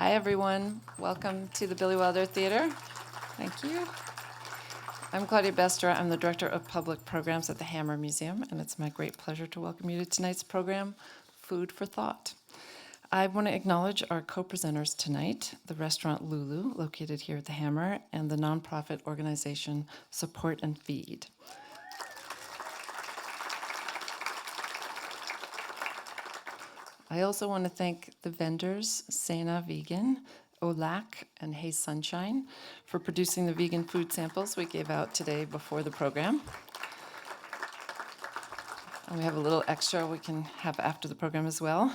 Hi, everyone. Welcome to the Billy Wilder Theater. Thank you. I'm Claudia Bestra. I'm the Director of Public Programs at the Hammer Museum, and it's my great pleasure to welcome you to tonight's program, Food for Thought. I want to acknowledge our co-presenters tonight, the restaurant Lulu, located here at the Hammer, and the nonprofit organization Support+Feed. I also want to thank the vendors, Sana Vegan, Olac, and Hey Sunshine for producing the vegan food samples we gave out today before the program. And we have a little extra we can have after the program as well.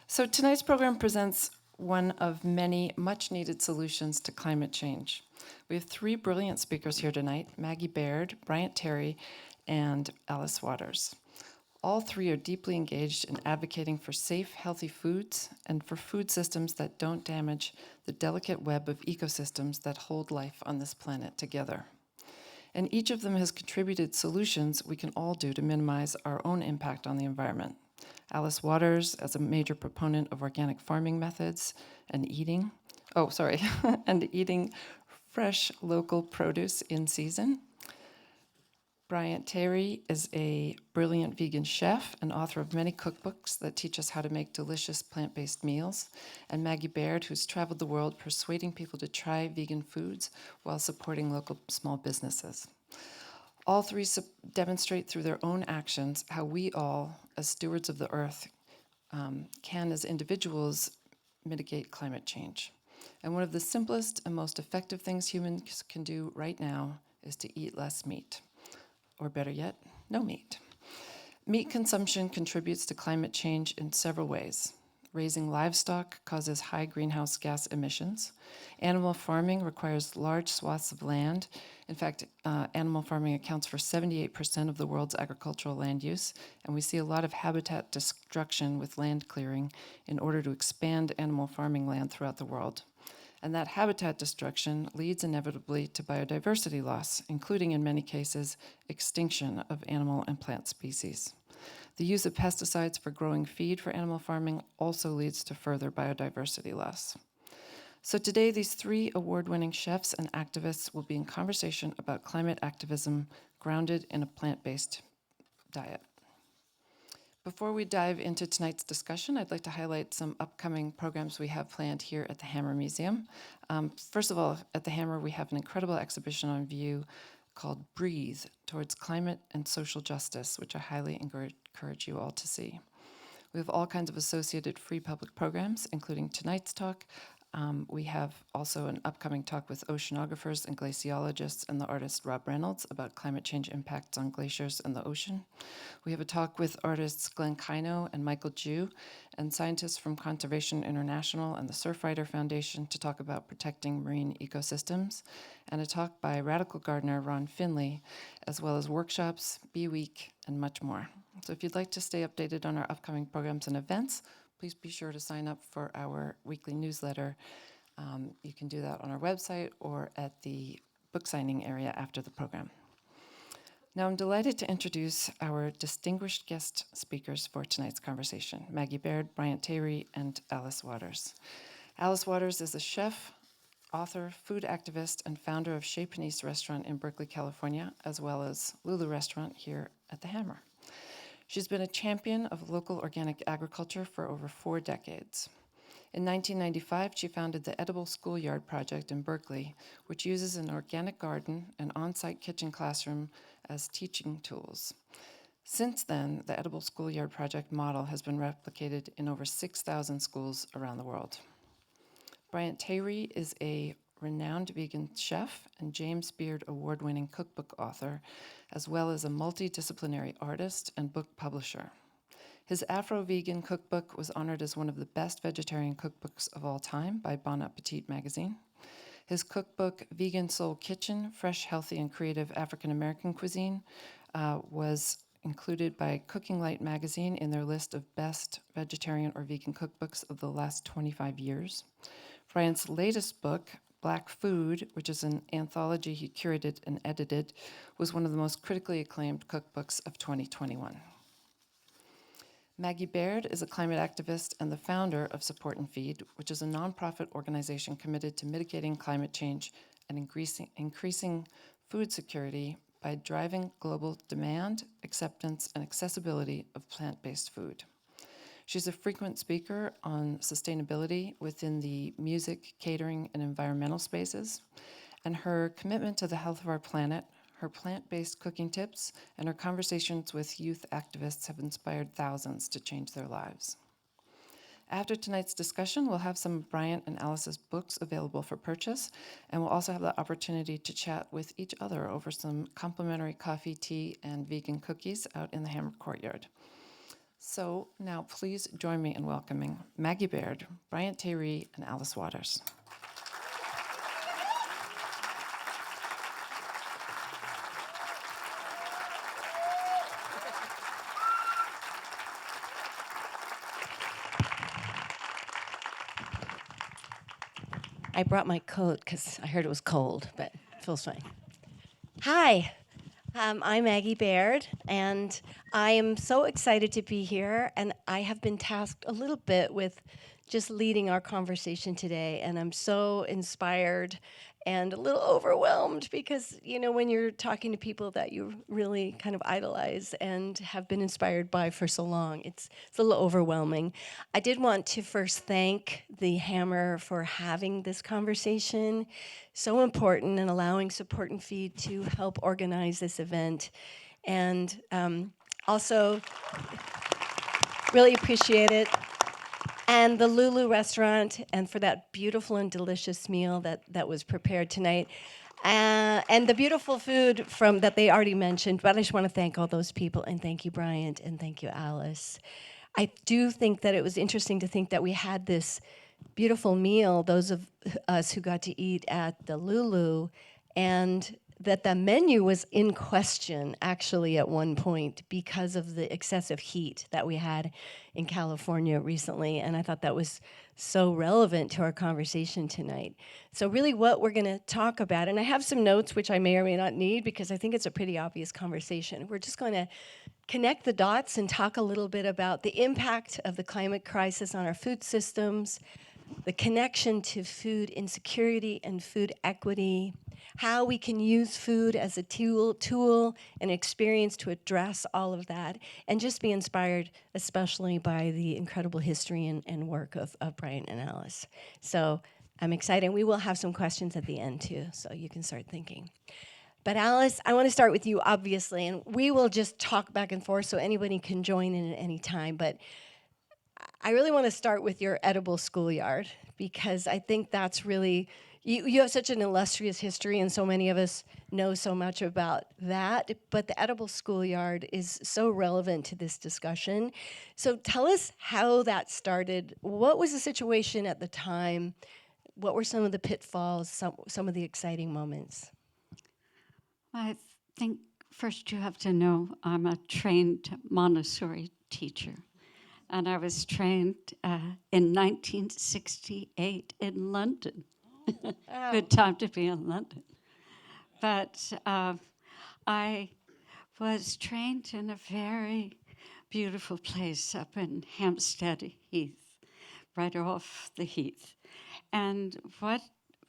So tonight's program presents one of many much-needed solutions to climate change. We have three brilliant speakers here tonight, Maggie Baird, Bryant Terry, and Alice Waters. All three are deeply engaged in advocating for safe, healthy foods and for food systems that don't damage the delicate web of ecosystems that hold life on this planet together. And each of them has contributed solutions we can all do to minimize our own impact on the environment. Alice Waters, as a major proponent of organic farming methods and eating fresh local produce in season. Bryant Terry is a brilliant vegan chef and author of many cookbooks that teach us how to make delicious plant-based meals. And Maggie Baird, who's traveled the world persuading people to try vegan foods while supporting local small businesses. All three demonstrate through their own actions how we all, as stewards of the earth, can, as individuals, mitigate climate change. And one of the simplest and most effective things humans can do right now is to eat less meat. Or better yet, no meat. Meat consumption contributes to climate change in several ways. Raising livestock causes high greenhouse gas emissions. Animal farming requires large swaths of land. In fact, animal farming accounts for 78% of the world's agricultural land use, and we see a lot of habitat destruction with land clearing in order to expand animal farming land throughout the world. And that habitat destruction leads inevitably to biodiversity loss, including, in many cases, extinction of animal and plant species. The use of pesticides for growing feed for animal farming also leads to further biodiversity loss. So today, these three award-winning chefs and activists will be in conversation about climate activism grounded in a plant-based diet. Before we dive into tonight's discussion, I'd like to highlight some upcoming programs we have planned here at the Hammer Museum. First of all, at the Hammer, we have an incredible exhibition on view called Breathe, Towards Climate and Social Justice, which I highly encourage you all to see. We have all kinds of associated free public programs, including tonight's talk. We have also an upcoming talk with oceanographers and glaciologists and the artist Rob Reynolds about climate change impacts on glaciers and the ocean. We have a talk with artists Glenn Kino and Michael Jew and scientists from Conservation International and the Surfrider Foundation to talk about protecting marine ecosystems, and a talk by radical gardener Ron Finley, as well as workshops, Bee Week, and much more. So if you'd like to stay updated on our upcoming programs and events, please be sure to sign up for our weekly newsletter. You can do that on our website or at the book signing area after the program. Now I'm delighted to introduce our distinguished guest speakers for tonight's conversation, Maggie Baird, Bryant Terry, and Alice Waters. Alice Waters is a chef, author, food activist, and founder of Chez Panisse restaurant in Berkeley, California, as well as Lulu restaurant here at the Hammer. She's been a champion of local organic agriculture for over 4 decades. In 1995, she founded the Edible Schoolyard Project in Berkeley, which uses an organic garden and on-site kitchen classroom as teaching tools. Since then, the Edible Schoolyard Project model has been replicated in over 6,000 schools around the world. Bryant Terry is a renowned vegan chef and James Beard award-winning cookbook author, as well as a multidisciplinary artist and book publisher. His Afro-Vegan cookbook was honored as one of the best vegetarian cookbooks of all time by Bon Appetit magazine. His cookbook, Vegan Soul Kitchen, Fresh, Healthy, and Creative African American Cuisine, was included by Cooking Light magazine in their list of best vegetarian or vegan cookbooks of the last 25 years. Bryant's latest book, Black Food, which is an anthology he curated and edited, was one of the most critically acclaimed cookbooks of 2021. Maggie Baird is a climate activist and the founder of Support+Feed, which is a nonprofit organization committed to mitigating climate change and increasing food security by driving global demand, acceptance, and accessibility of plant-based food. She's a frequent speaker on sustainability within the music, catering, and environmental spaces, and her commitment to the health of our planet, her plant-based cooking tips, and her conversations with youth activists have inspired thousands to change their lives. After tonight's discussion, we'll have some of Bryant and Alice's books available for purchase, and we'll also have the opportunity to chat with each other over some complimentary coffee, tea, and vegan cookies out in the Hammer Courtyard. So now please join me in welcoming Maggie Baird, Bryant Terry, and Alice Waters. I brought my coat because I heard it was cold, but it feels fine. Hi, I'm Maggie Baird, and I am so excited to be here, and I have been tasked a little bit with just leading our conversation today, and I'm so inspired and a little overwhelmed because, you know, when you're talking to people that you really kind of idolize and have been inspired by for so long, it's a little overwhelming. I did want to first thank the Hammer for having this conversation. So important and allowing Support+Feed to help organize this event. And also really appreciate it. And the Lulu restaurant, and for that beautiful and delicious meal that was prepared tonight. And the beautiful food that they already mentioned, but I just want to thank all those people, and thank you, Bryant, and thank you, Alice. I do think that it was interesting to think that we had this beautiful meal, those of us who got to eat at the Lulu, and that the menu was in question actually at one point because of the excessive heat that we had in California recently, and I thought that was so relevant to our conversation tonight. So really what we're gonna talk about, and I have some notes which I may or may not need because I think it's a pretty obvious conversation. We're just gonna connect the dots and talk a little bit about the impact of the climate crisis on our food systems, the connection to food insecurity and food equity, how we can use food as a tool and experience to address all of that, and just be inspired especially by the incredible history and work of Bryant and Alice. So I'm excited. We will have some questions at the end too, so you can start thinking. But Alice, I want to start with you, obviously, and we will just talk back and forth so anybody can join in at any time. But I really want to start with your edible schoolyard because I think that's really, you have such an illustrious history and so many of us know so much about that, but the edible schoolyard is so relevant to this discussion. So tell us how that started. What was the situation at the time? What were some of the pitfalls, some of the exciting moments? I think first you have to know I'm a trained Montessori teacher. And I was trained in 1968 in London. Oh. Good time to be in London. But I was trained in a very beautiful place up in Hampstead Heath, right off the Heath. And what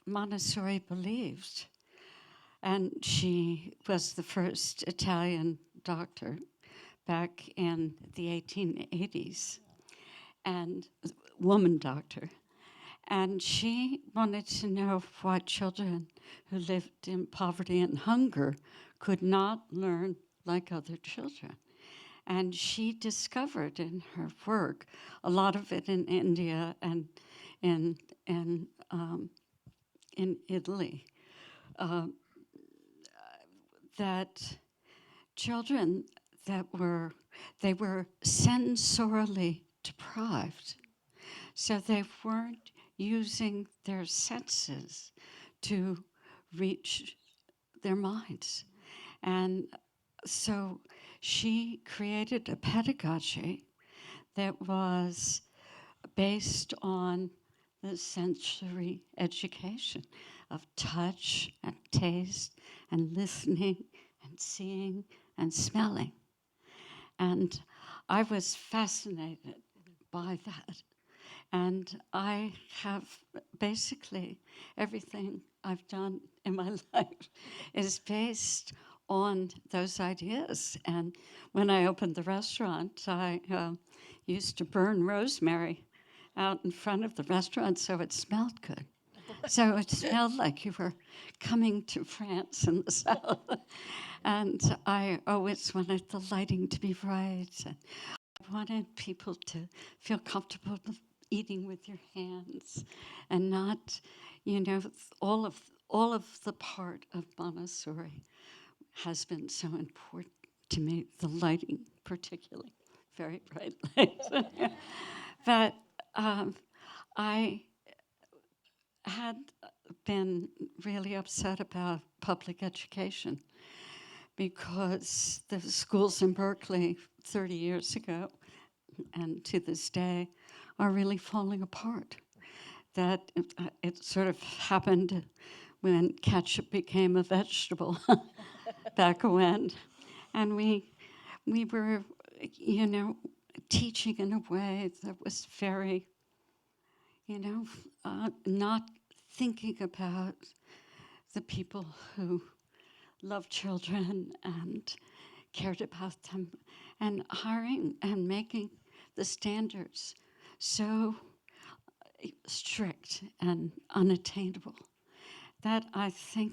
Montessori believed, and she was the first Italian doctor back in the 1880s, and woman doctor. And she wanted to know why children who lived in poverty and hunger could not learn like other children. And she discovered in her work, a lot of it in India and in Italy, that children they were sensorially deprived. So they weren't using their senses to reach their minds. And so she created a pedagogy that was based on the sensory education of touch and taste and listening and seeing and smelling. And I was fascinated by that. And I have basically everything I've done in my life is based on those ideas. And when I opened the restaurant, I used to burn rosemary out in front of the restaurant so it smelled good. So it smelled like you were coming to France in the south. And I always wanted the lighting to be right. And I wanted people to feel comfortable eating with your hands and not, all of the part of Montessori has been so important to me, the lighting particularly, very bright lights. But I had been really upset about public education because the schools in Berkeley 30 years ago and to this day are really falling apart. That it sort of happened when ketchup became a vegetable back when. And we were, teaching in a way that was very, not thinking about the people who loved children and cared about them, and hiring and making the standards so strict and unattainable that I think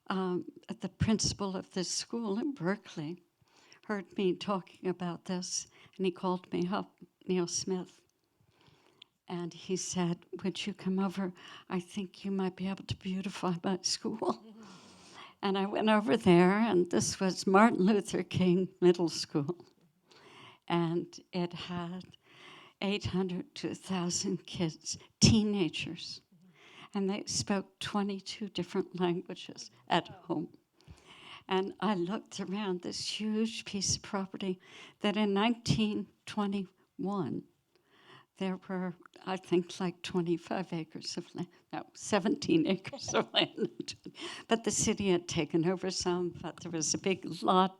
the principal of this school in Berkeley heard me talking about this, and he called me up, Neil Smith, and he said, "Would you come over? I think you might be able to beautify my school." And I went over there, and this was Martin Luther King Middle School. And it had 800 to 1,000 kids, teenagers. And they spoke 22 different languages at home. And I looked around this huge piece of property that in 1921, there were, I think, like 25 acres of land. No, 17 acres of land. But the city had taken over some, but there was a big lot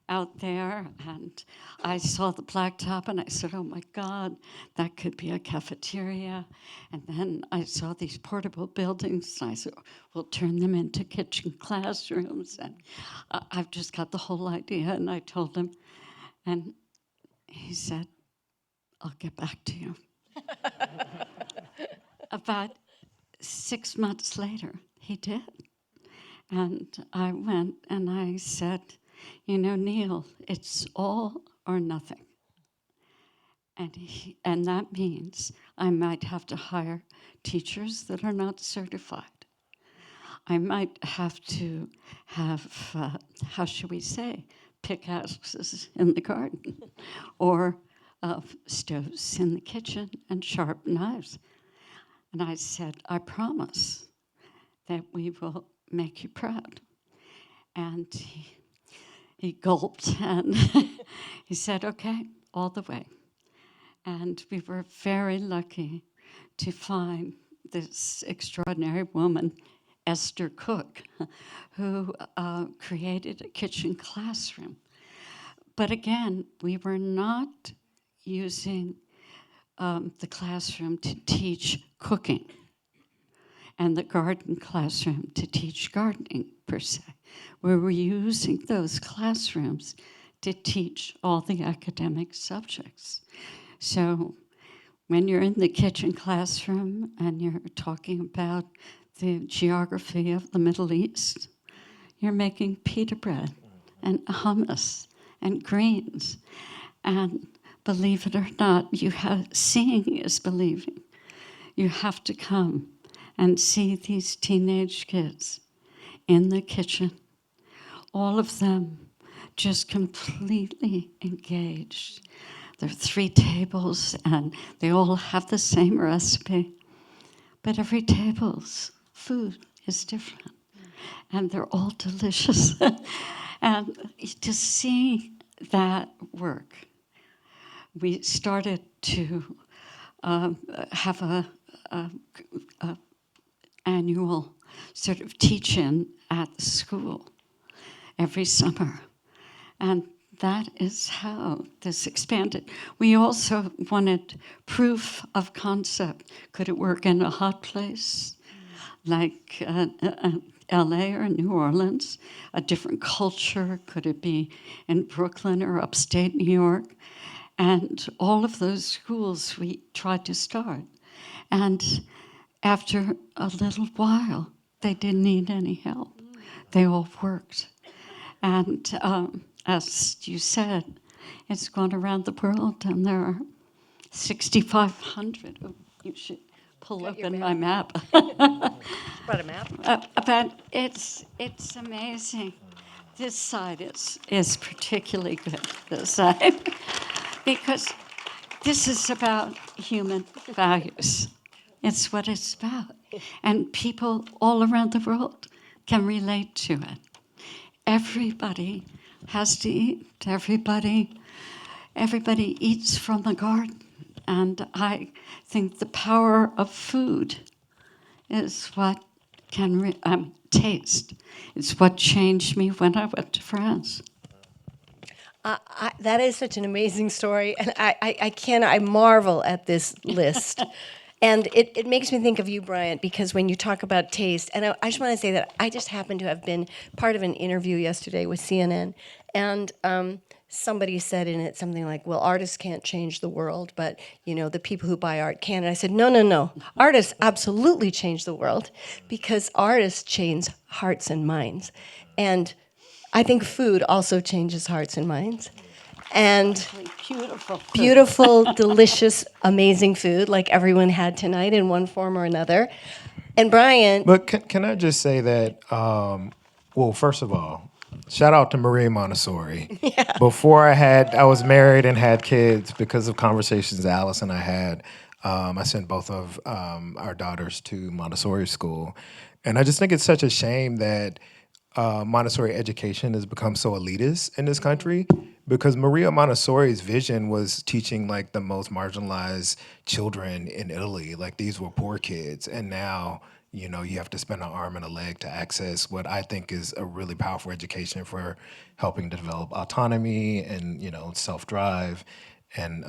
out there, and I saw the blacktop, and I said, "Oh my God, that could be a cafeteria." And then I saw these portable buildings, and I said, "We'll turn them into kitchen classrooms." And I've just got the whole idea, and I told him, and he said, "I'll get back to you." About 6 months later, he did. And I went and I said, "Neil, it's all or nothing." And that means I might have to hire teachers that are not certified. I might have to have, how should we say, pickaxes in the garden, or stoves in the kitchen and sharp knives. And I said, "I promise that we will make you proud." And he gulped and he said, "Okay, all the way." And we were very lucky to find this extraordinary woman, Esther Cook, who created a kitchen classroom. But again, we were not using the classroom to teach cooking and the garden classroom to teach gardening, per se. We were using those classrooms to teach all the academic subjects. So when you're in the kitchen classroom and you're talking about the geography of the Middle East, you're making pita bread and hummus and greens. And believe it or not, seeing is believing. You have to come and see these teenage kids in the kitchen, all of them just completely engaged. There are 3 tables, and they all have the same recipe, but every table's food is different, and they're all delicious. And to see that work, we started to have a annual sort of teach-in at the school every summer. And that is how this expanded. We also wanted proof of concept. Could it work in a hot place like LA or New Orleans? A different culture? Could it be in Brooklyn or upstate New York? And all of those schools we tried to start. And after a little while, they didn't need any help. They all worked. And as you said, it's gone around the world, and there are 6,500. Oh, you should pull up in my map. Brought a map. But it's amazing. This side is particularly good, this side, because this is about human values. It's what it's about. And people all around the world can relate to it. Everybody has to eat. Everybody eats from the garden. And I think the power of food is what can taste. It's what changed me when I went to France. That is such an amazing story, and I marvel at this list. And it makes me think of you, Bryant, because when you talk about taste, and I just want to say that I just happened to have been part of an interview yesterday with CNN, and somebody said in it something like, well, artists can't change the world, but the people who buy art can. And I said, no. Artists absolutely change the world, because artists change hearts and minds. And I think food also changes hearts and minds. And beautiful, delicious, amazing food like everyone had tonight in one form or another. And Bryant. But can I just say that, well, first of all, shout out to Maria Montessori. Yeah. Before I was married and had kids, because of conversations Alice and I had, I sent both of our daughters to Montessori school. And I just think it's such a shame that Montessori education has become so elitist in this country, because Maria Montessori's vision was teaching like the most marginalized children in Italy. Like, these were poor kids, and now you have to spend an arm and a leg to access what I think is a really powerful education for helping to develop autonomy and self-drive. And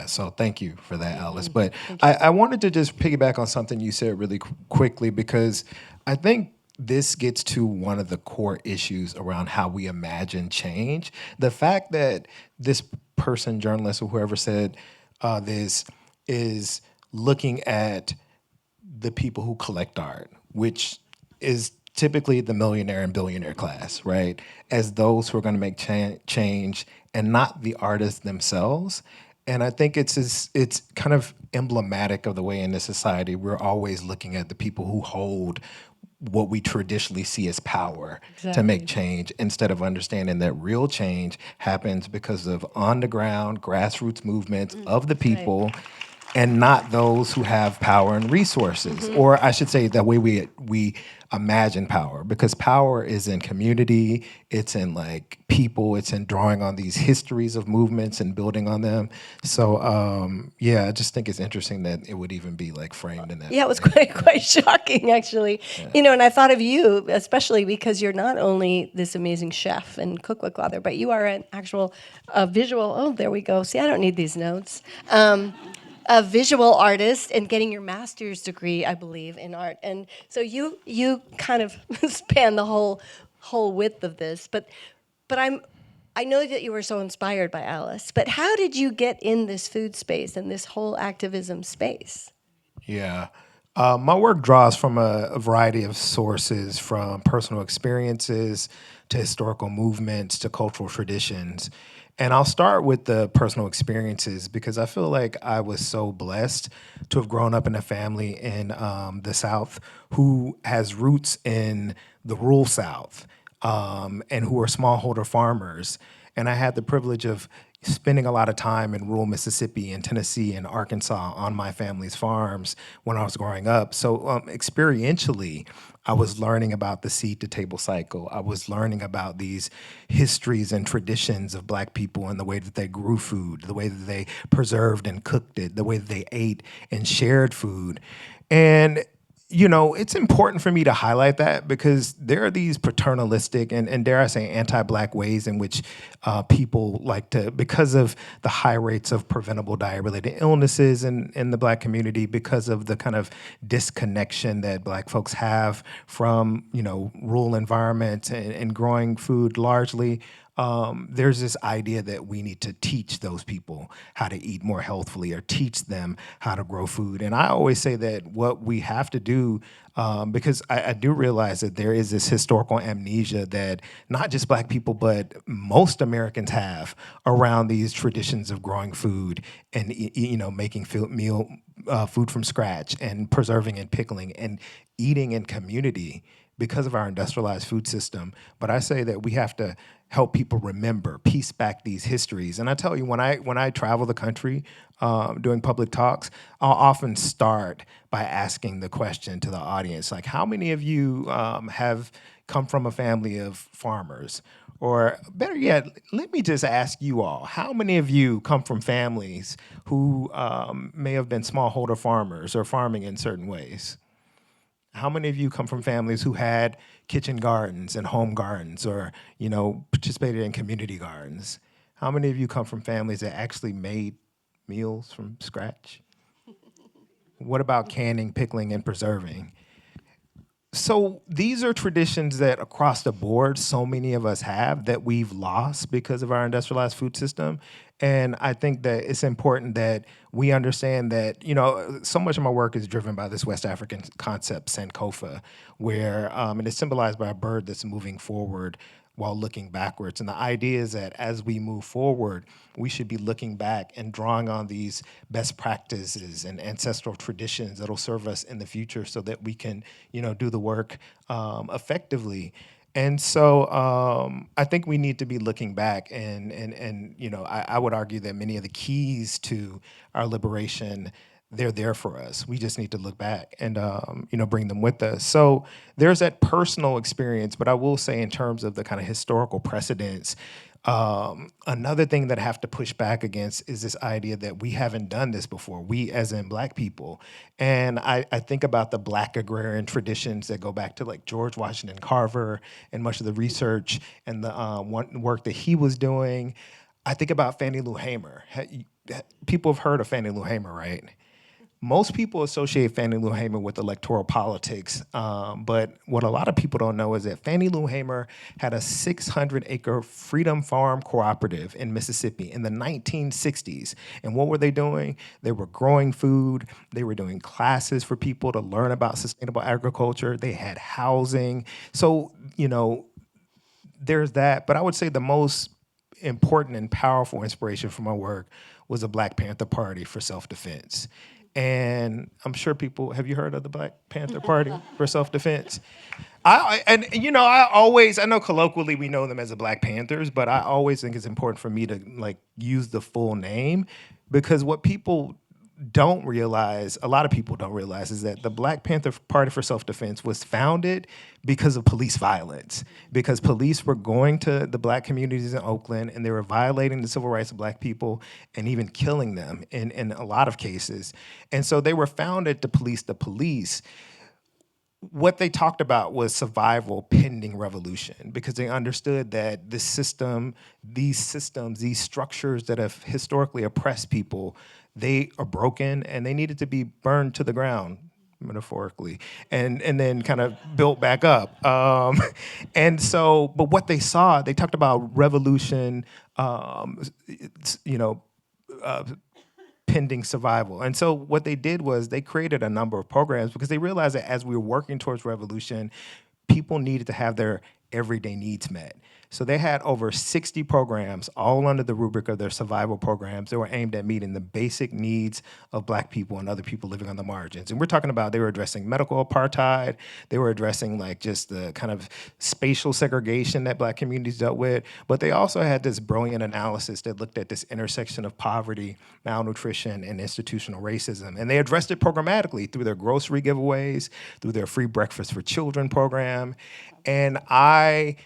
so thank you for that, Alice. But I wanted to just piggyback on something you said really quickly, because I think this gets to one of the core issues around how we imagine change. The fact that this person, journalist or whoever said this, is looking at the people who collect art, which is typically the millionaire and billionaire class, right, as those who are going to make change, and not the artists themselves. And I think it's kind of emblematic of the way in this society we're always looking at the people who hold what we traditionally see as power to make change, instead of understanding that real change happens because of on-the-ground grassroots movements of the people, and not those who have power and resources. Or I should say, the way we imagine power, because power is in community, it's in like people, it's in drawing on these histories of movements and building on them. So I just think it's interesting that it would even be like framed in that. Yeah, it was quite shocking, actually. Yeah. And I thought of you, especially because you're not only this amazing chef and cookbook author, but you are an actual visual. Oh, there we go. See, I don't need these notes. A visual artist, and getting your master's degree, I believe, in art. And so you kind of span the whole width of this. But I know that you were so inspired by Alice. But how did you get in this food space and this whole activism space? Yeah. My work draws from a variety of sources, from personal experiences to historical movements to cultural traditions. And I'll start with the personal experiences, because I feel like I was so blessed to have grown up in a family in the South who has roots in the rural South, and who are smallholder farmers. And I had the privilege of spending a lot of time in rural Mississippi and Tennessee and Arkansas on my family's farms when I was growing up. So experientially, I was learning about the seed to table cycle. I was learning about these histories and traditions of Black people and the way that they grew food, the way that they preserved and cooked it, the way that they ate and shared food. And it's important for me to highlight that because there are these paternalistic and dare I say anti-Black ways in which people like to, because of the high rates of preventable diet-related illnesses in the Black community, because of the kind of disconnection that Black folks have from, rural environments and growing food largely. There's this idea that we need to teach those people how to eat more healthfully or teach them how to grow food. And I always say that what we have to do, because I do realize that there is this historical amnesia that not just Black people, but most Americans have around these traditions of growing food and making food from scratch and preserving and pickling and eating in community because of our industrialized food system. But I say that we have to help people remember, piece back these histories. And I tell you, when I travel the country doing public talks, I'll often start by asking the question to the audience, like, how many of you have come from a family of farmers? Or better yet, let me just ask you all, how many of you come from families who may have been smallholder farmers or farming in certain ways? How many of you come from families who had kitchen gardens and home gardens or, participated in community gardens? How many of you come from families that actually made meals from scratch? What about canning, pickling, and preserving? So these are traditions that across the board, so many of us have that we've lost because of our industrialized food system. And I think that it's important that we understand that, so much of my work is driven by this West African concept, Sankofa, where it is symbolized by a bird that's moving forward while looking backwards. And the idea is that as we move forward, we should be looking back and drawing on these best practices and ancestral traditions that'll serve us in the future so that we can, do the work effectively. And so I think we need to be looking back and I would argue that many of the keys to our liberation, they're there for us. We just need to look back and bring them with us. So there's that personal experience, but I will say in terms of the kind of historical precedents, another thing that I have to push back against is this idea that we haven't done this before, we as in Black people. And I think about the Black agrarian traditions that go back to like George Washington Carver and much of the research and the work that he was doing. I think about Fannie Lou Hamer. People have heard of Fannie Lou Hamer, right? Most people associate Fannie Lou Hamer with electoral politics, but what a lot of people don't know is that Fannie Lou Hamer had a 600-acre Freedom Farm cooperative in Mississippi in the 1960s. And what were they doing? They were growing food. They were doing classes for people to learn about sustainable agriculture. They had housing. So, there's that. But I would say the most important and powerful inspiration for my work was the Black Panther Party for self-defense. And I'm sure have you heard of the Black Panther Party for self-defense? I know colloquially we know them as the Black Panthers, but I always think it's important for me to use the full name because what people don't realize, a lot of people don't realize, is that the Black Panther Party for Self-Defense was founded because of police violence, because police were going to the Black communities in Oakland and they were violating the civil rights of Black people and even killing them in a lot of cases. And so they were founded to police the police. What they talked about was survival pending revolution because they understood that this system, these structures that have historically oppressed people, they are broken and they needed to be burned to the ground, metaphorically, and then kind of built back up. But what they saw, they talked about revolution, pending survival. And so what they did was they created a number of programs because they realized that as we were working towards revolution, people needed to have their everyday needs met. So they had over 60 programs, all under the rubric of their survival programs. They were aimed at meeting the basic needs of Black people and other people living on the margins. And we're talking about they were addressing medical apartheid. They were addressing just the kind of spatial segregation that Black communities dealt with. But they also had this brilliant analysis that looked at this intersection of poverty, malnutrition, and institutional racism. And they addressed it programmatically through their grocery giveaways, through their free breakfast for children program. And I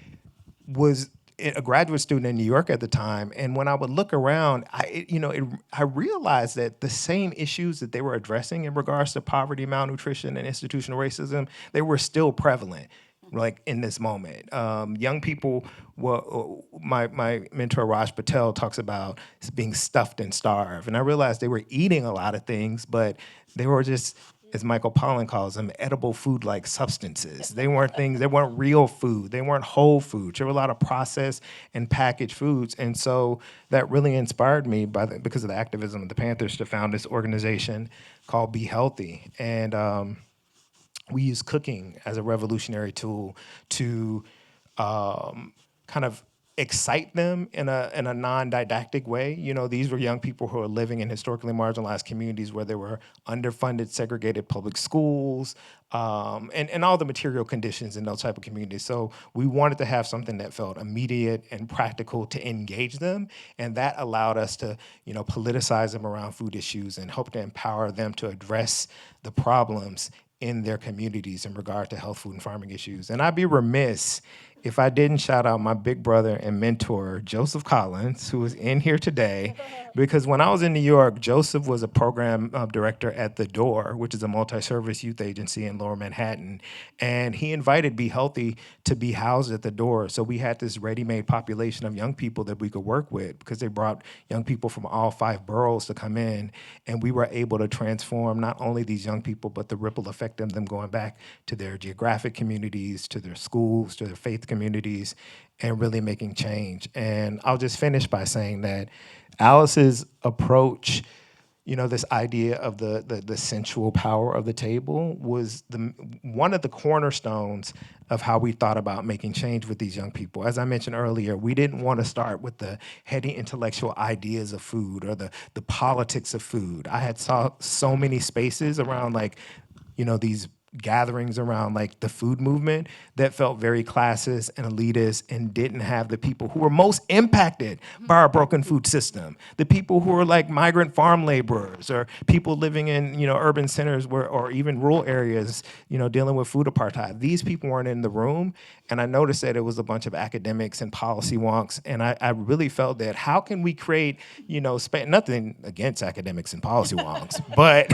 was a graduate student in New York at the time, and when I would look around, I realized that the same issues that they were addressing in regards to poverty, malnutrition, and institutional racism, they were still prevalent, like in this moment. Young people, my mentor Raj Patel talks about being stuffed and starved, and I realized they were eating a lot of things, but they were just, as Michael Pollan calls them, edible food-like substances. They weren't real food. They weren't whole foods. There were a lot of processed and packaged foods. And so that really inspired me because of the activism of the Panthers to found this organization called Be Healthy. And we use cooking as a revolutionary tool to kind of excite them in a non-didactic way. These were young people who are living in historically marginalized communities where there were underfunded, segregated public schools, and all the material conditions in those type of communities. So we wanted to have something that felt immediate and practical to engage them, and that allowed us to, politicize them around food issues and hope to empower them to address the problems in their communities in regard to health, food, and farming issues. And I'd be remiss if I didn't shout out my big brother and mentor, Joseph Collins, who is in here today, because when I was in New York, Joseph was a program director at The Door, which is a multi-service youth agency in Lower Manhattan, and he invited Be Healthy to be housed at The Door. So we had this ready-made population of young people that we could work with, because they brought young people from all 5 boroughs to come in, and we were able to transform not only these young people, but the ripple effect of them going back to their geographic communities, to their schools, to their faith communities, and really making change. And I'll just finish by saying that Alice's approach, this idea of the sensual power of the table was one of the cornerstones of how we thought about making change with these young people. As I mentioned earlier, we didn't want to start with the heady intellectual ideas of food or the politics of food. I had saw so many spaces around these gatherings around the food movement that felt very classist and elitist and didn't have the people who were most impacted by our broken food system. The people who are migrant farm laborers or people living in urban centers or even rural areas dealing with food apartheid. These people weren't in the room, and I noticed that it was a bunch of academics and policy wonks, and I really felt that how can we create nothing against academics and policy wonks, but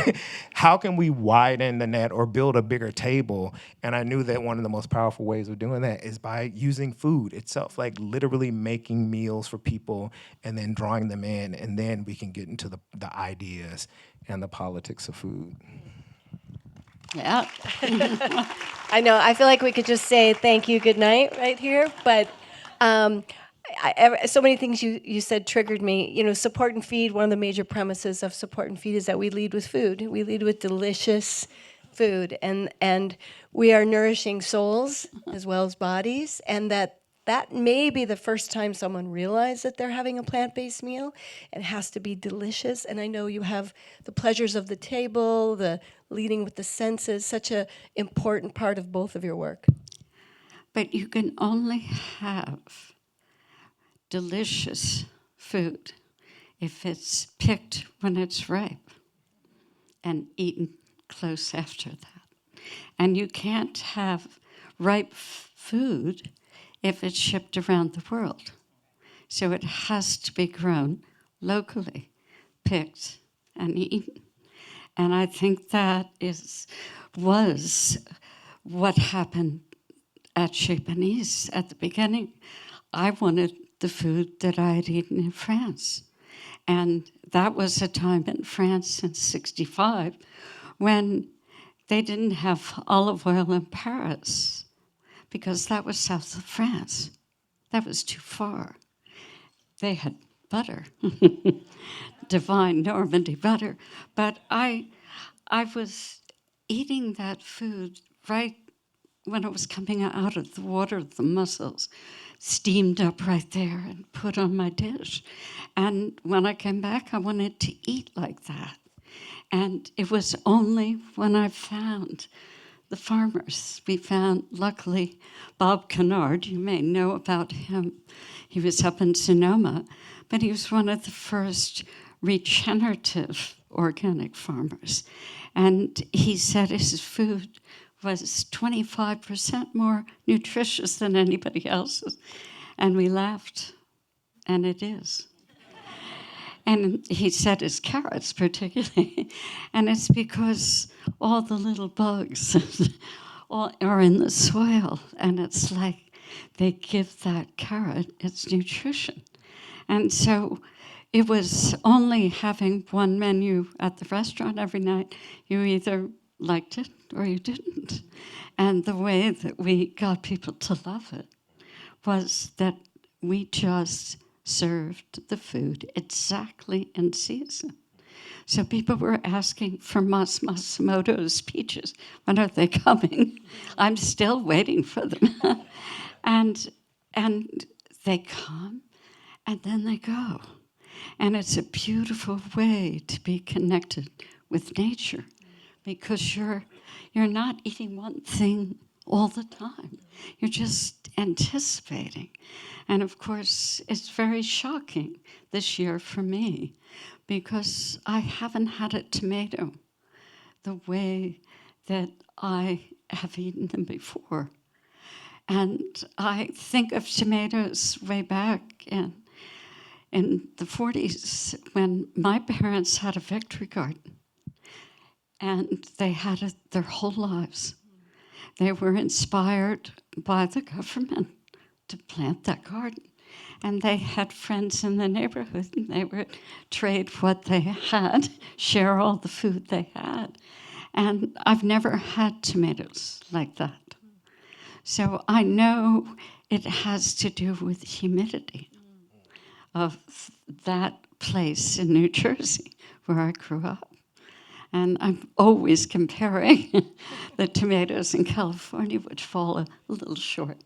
how can we widen the net or build a bigger table? And I knew that one of the most powerful ways of doing that is by using food itself, literally making meals for people and then drawing them in, and then we can get into the ideas and the politics of food. Yeah. I know. I feel like we could just say thank you, good night right here. But so many things you said triggered me. Support and Feed, one of the major premises of Support and Feed is that we lead with food. We lead with delicious food. And we are nourishing souls as well as bodies. And that may be the first time someone realized that they're having a plant-based meal. It has to be delicious. And I know you have the pleasures of the table, the leading with the senses, such an important part of both of your work. But you can only have delicious food if it's picked when it's ripe and eaten close after that. And you can't have ripe food if it's shipped around the world. So it has to be grown locally, picked and eaten. And I think that was what happened at Chez Panisse at the beginning. I wanted the food that I had eaten in France. And that was a time in France in '65 when they didn't have olive oil in Paris because that was south of France. That was too far. They had butter, divine Normandy butter. But I was eating that food right when it was coming out of the water, the mussels steamed up right there and put on my dish. And when I came back, I wanted to eat like that. And it was only when I found the farmers. We found, luckily, Bob Kennard. You may know about him. He was up in Sonoma, but he was one of the first regenerative organic farmers. And he said his food was 25% more nutritious than anybody else's. And we laughed, and it is. And he said it's carrots particularly. And it's because all the little bugs all are in the soil. And it's like they give that carrot its nutrition. And so it was only having one menu at the restaurant every night. You either liked it or you didn't. And the way that we got people to love it was that we just served the food exactly in season. So people were asking for Masimoto's peaches. When are they coming? I'm still waiting for them. and they come and then they go. And it's a beautiful way to be connected with nature because you're not eating one thing all the time. You're just anticipating. And of course, it's very shocking this year for me because I haven't had a tomato the way that I have eaten them before. And I think of tomatoes way back in the 40s when my parents had a victory garden. And they had it their whole lives. They were inspired by the government to plant that garden. And they had friends in the neighborhood, and they would trade what they had, share all the food they had. And I've never had tomatoes like that. So I know it has to do with humidity of that place in New Jersey where I grew up. And I'm always comparing the tomatoes in California, which fall a little short.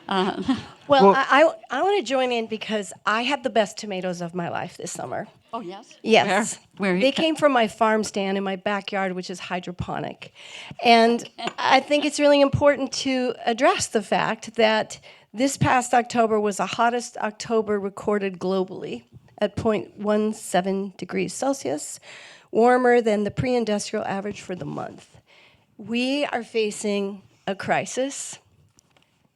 Well, I want to join in because I had the best tomatoes of my life this summer. Oh, yes? Yes. Where They came from my farm stand in my backyard, which is hydroponic. And I think it's really important to address the fact that this past October was the hottest October recorded globally at 0.17 degrees Celsius, warmer than the pre-industrial average for the month. We are facing a crisis.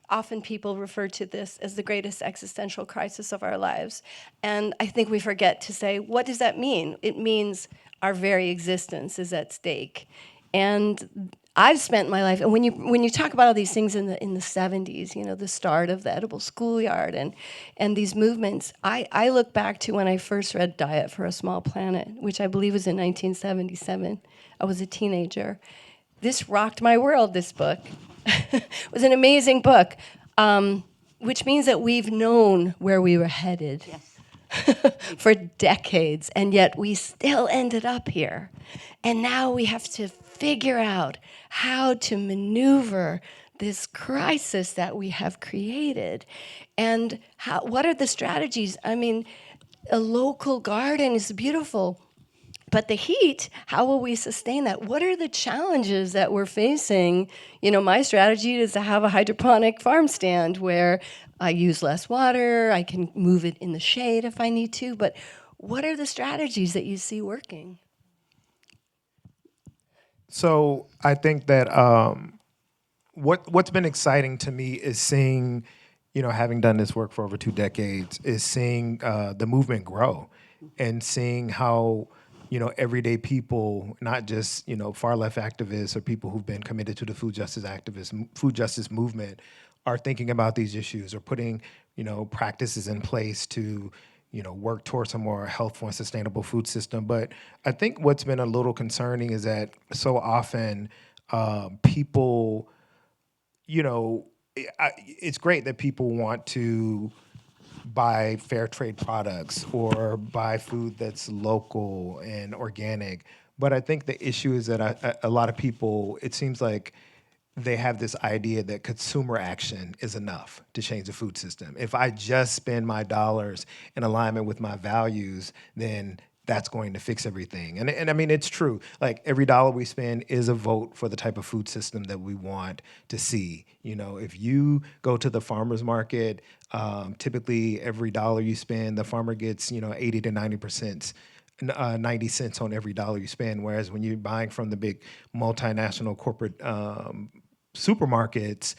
Often people refer to this as the greatest existential crisis of our lives. And I think we forget to say, what does that mean? It means our very existence is at stake. And I've spent my life, and when you talk about all these things in the 70s, you know, the start of the edible schoolyard and these movements, I look back to when I first read Diet for a Small Planet, which I believe was in 1977. I was a teenager. This rocked my world, this book. It was an amazing book, which means that we've known where we were headed for decades, and yet we still ended up here. And now we have to figure out how to maneuver this crisis that we have created. And what are the strategies? I mean, a local garden is beautiful. But the heat, how will we sustain that? What are the challenges that we're facing? You know, my strategy is to have a hydroponic farm stand where I use less water, I can move it in the shade if I need to, but what are the strategies that you see working? So I think that what's been exciting to me is seeing, you know, having done this work for over 2 decades, is seeing the movement grow and seeing how, you know, everyday people, not just, you know, far left activists or people who've been committed to the food justice movement, are thinking about these issues or putting, you know, practices in place to, you know, work towards a more healthful and sustainable food system. But I think what's been a little concerning is that so often people, you know, it's great that people want to buy fair trade products or buy food that's local and organic. But I think the issue is that a lot of people, it seems like they have this idea that consumer action is enough to change the food system. If I just spend my dollars in alignment with my values, then that's going to fix everything. And I mean, it's true. Like, every dollar we spend is a vote for the type of food system that we want to see. You know, if you go to the farmer's market, typically every dollar you spend, the farmer gets, you know, 80 to 90%, 90 cents on every dollar you spend. Whereas when you're buying from the big multinational corporate supermarkets,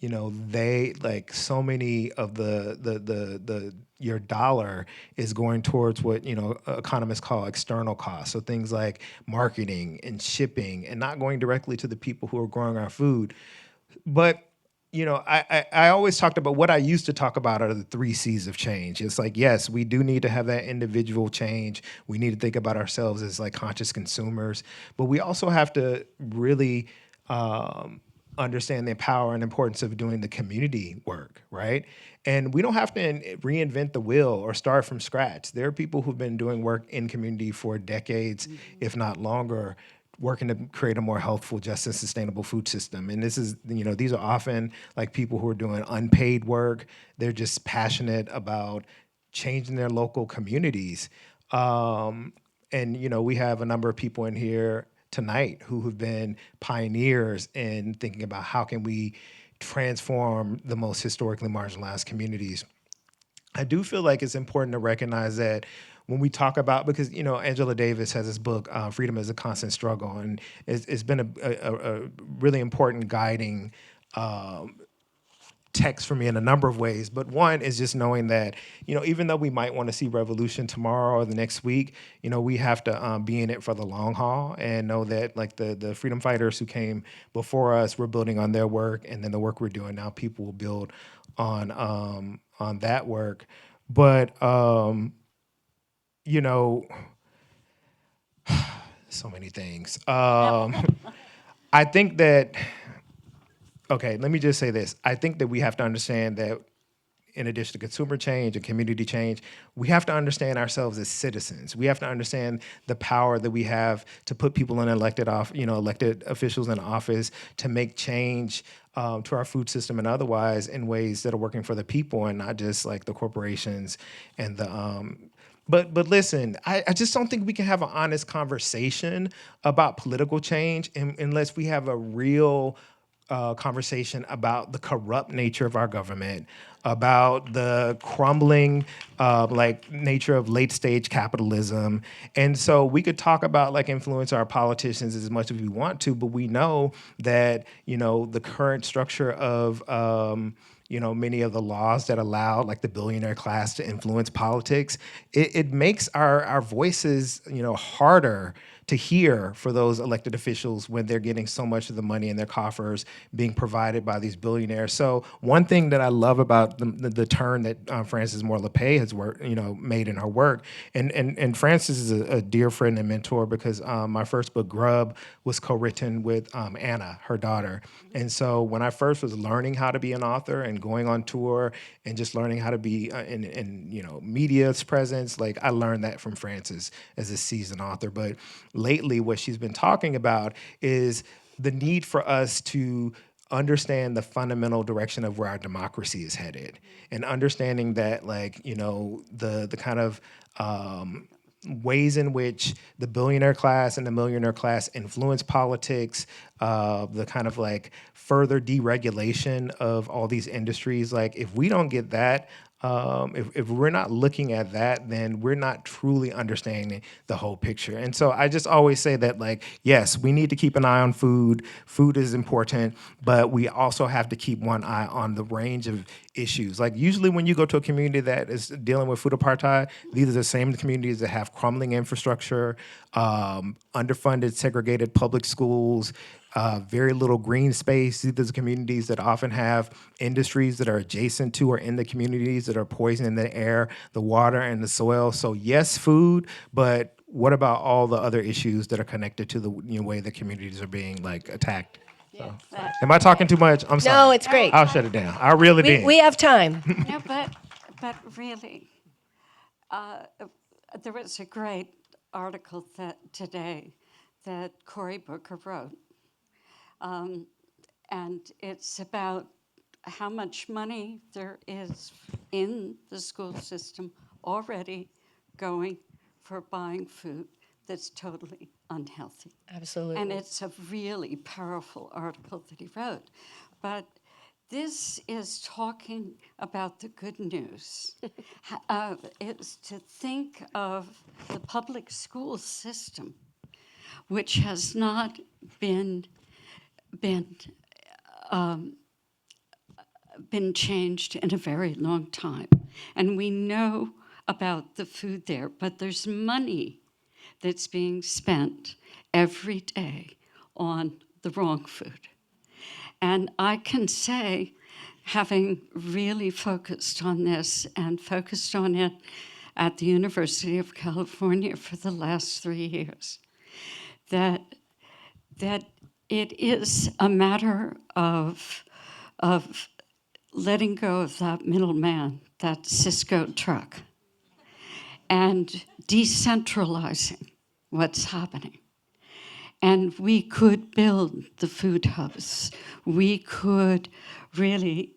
they like so many of the your dollar is going towards what economists call external costs. So things like marketing and shipping, and not going directly to the people who are growing our food. But I always talked about what I used to talk about are the 3 C's of change. It's like, yes, we do need to have that individual change. We need to think about ourselves as like conscious consumers, but we also have to really understand the power and importance of doing the community work, right? And we don't have to reinvent the wheel or start from scratch. There are people who've been doing work in community for decades, if not longer, working to create a more healthful, just and sustainable food system. And this is, these are often like people who are doing unpaid work. They're just passionate about changing their local communities. And we have a number of people in here tonight who have been pioneers in thinking about how can we transform the most historically marginalized communities. I do feel like it's important to recognize that when we talk about, because Angela Davis has this book, Freedom is a Constant Struggle, and it's been a really important guiding text for me in a number of ways. But one is just knowing that, even though we might want to see revolution tomorrow or the next week, we have to be in it for the long haul and know that like the freedom fighters who came before us, we're building on their work, and then the work we're doing now, people will build on that work. But so many things. I think that, okay, let me just say this. I think that we have to understand that in addition to consumer change and community change, we have to understand ourselves as citizens. We have to understand the power that we have to put people in elected officials in office to make change to our food system and otherwise in ways that are working for the people and not just like the corporations and the but listen, I just don't think we can have an honest conversation about political change unless we have a real conversation about the corrupt nature of our government, about the crumbling nature of late stage capitalism. And so we could talk about like influence our politicians as much as we want to, but we know that, the current structure of many of the laws that allow like the billionaire class to influence politics, it makes our voices, harder to hear for those elected officials when they're getting so much of the money in their coffers being provided by these billionaires. So one thing that I love about the turn that Frances Moore Lepay has made in her work, and Frances is a dear friend and mentor because my first book, Grub, was co-written with Anna, her daughter. And so when I first was learning how to be an author and going on tour and just learning how to be in media's presence, like I learned that from Frances as a seasoned author. But lately, what she's been talking about is the need for us to understand the fundamental direction of where our democracy is headed, and understanding that, the kind of ways in which the billionaire class and the millionaire class influence politics, the kind of like further deregulation of all these industries. Like if we don't get that, if we're not looking at that, then we're not truly understanding the whole picture. And so I just always say that, like, yes, we need to keep an eye on food. Food is important, but we also have to keep one eye on the range of issues. Like usually when you go to a community that is dealing with food apartheid, these are the same communities that have crumbling infrastructure, underfunded, segregated public schools, very little green space. These are communities that often have industries that are adjacent to or in the communities that are poisoning the air, the water, and the soil. So yes, food, but what about all the other issues that are connected to the way the communities are being like attacked? So, am I talking too much? I'm sorry. No, it's great. I'll shut it down. I'll reel it in. We have time. No, but really, there was a great article today that Cory Booker wrote. And it's about how much money there is in the school system already going for buying food that's totally unhealthy. Absolutely. And it's a really powerful article that he wrote. But this is talking about the good news. It's to think of the public school system, which has not been been changed in a very long time. And we know about the food there, but there's money that's being spent every day on the wrong food. And I can say, having really focused on this and focused on it at the University of California for the last 3 years, that it is a matter of letting go of that middleman, that Cisco truck, and decentralizing what's happening. And we could build the food hubs. We could really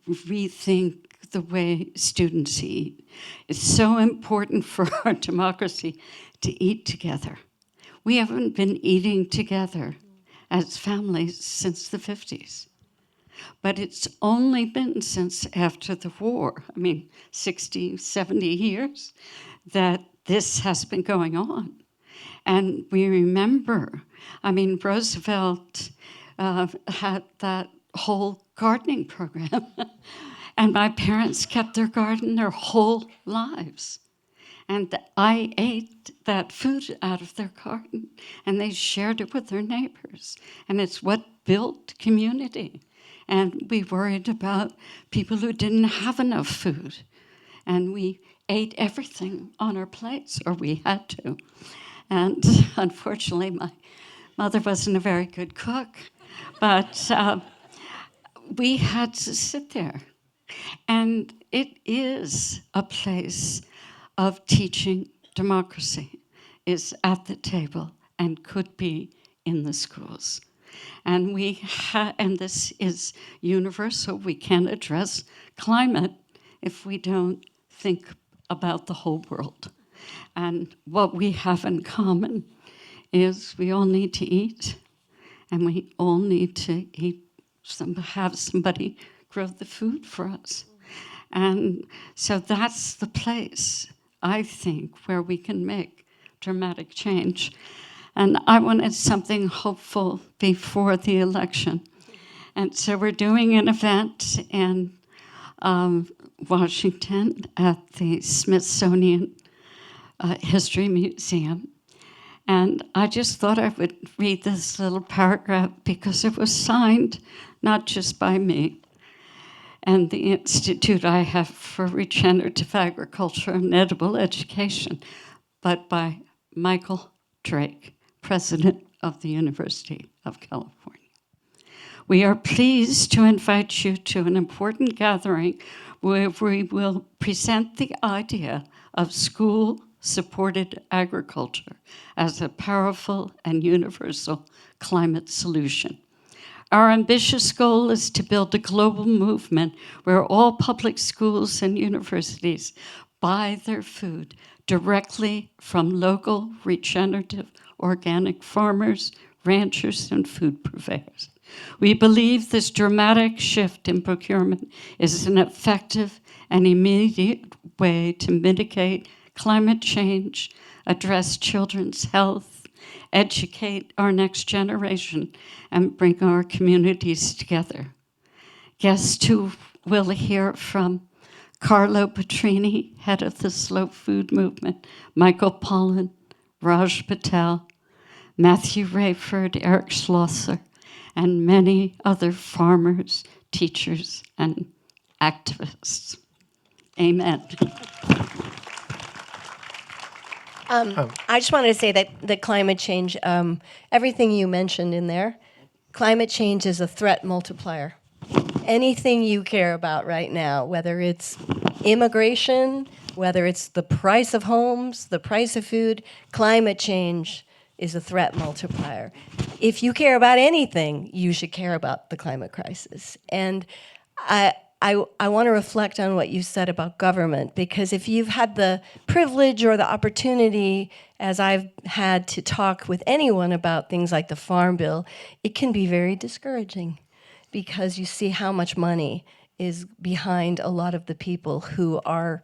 rethink the way students eat. It's so important for our democracy to eat together. We haven't been eating together as families since the 50s. But it's only been since after the war, 60, 70 years, that this has been going on. And we remember, Roosevelt had that whole gardening program. And my parents kept their garden their whole lives. And I ate that food out of their garden, and they shared it with their neighbors. And it's what built community. And we worried about people who didn't have enough food. And we ate everything on our plates, or we had to. And unfortunately, my mother wasn't a very good cook, but we had to sit there. And it is a place of teaching democracy, is at the table and could be in the schools. And and this is universal. We can't address climate if we don't think about the whole world. And what we have in common is we all need to eat, and we all need to have somebody grow the food for us. And so that's the place, I think, where we can make dramatic change. And I wanted something hopeful before the election. And so we're doing an event in Washington at the Smithsonian History Museum. And I just thought I would read this little paragraph because it was signed not just by me and the institute I have for regenerative agriculture and edible education, but by Michael Drake, president of the University of California. We are pleased to invite you to an important gathering where we will present the idea of school-supported agriculture as a powerful and universal climate solution. Our ambitious goal is to build a global movement where all public schools and universities buy their food directly from local, regenerative, organic farmers, ranchers, and food purveyors. We believe this dramatic shift in procurement is an effective and immediate way to mitigate climate change, address children's health, educate our next generation, and bring our communities together. Guests who will hear from Carlo Petrini, head of the Slow Food Movement, Michael Pollan, Raj Patel, Matthew Rayford, Eric Schlosser, and many other farmers, teachers, and activists. Amen. I just wanted to say that climate change, everything you mentioned in there, climate change is a threat multiplier. Anything you care about right now, whether it's immigration, whether it's the price of homes, the price of food, climate change is a threat multiplier. If you care about anything, you should care about the climate crisis. And I want to reflect on what you said about government, because if you've had the privilege or the opportunity, as I've had, to talk with anyone about things like the Farm Bill, it can be very discouraging because you see how much money is behind a lot of the people who are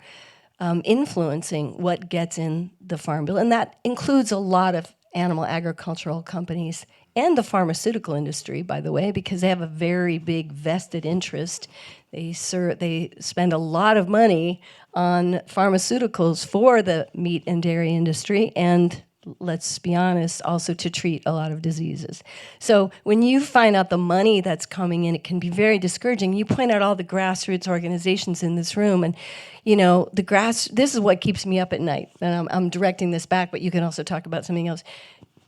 influencing what gets in the Farm Bill. And that includes a lot of animal agricultural companies and the pharmaceutical industry, by the way, because they have a very big vested interest. They spend a lot of money on pharmaceuticals for the meat and dairy industry, and let's be honest, also to treat a lot of diseases. So when you find out the money that's coming in, it can be very discouraging. You point out all the grassroots organizations in this room, and you know, this is what keeps me up at night. And I'm directing this back, but you can also talk about something else.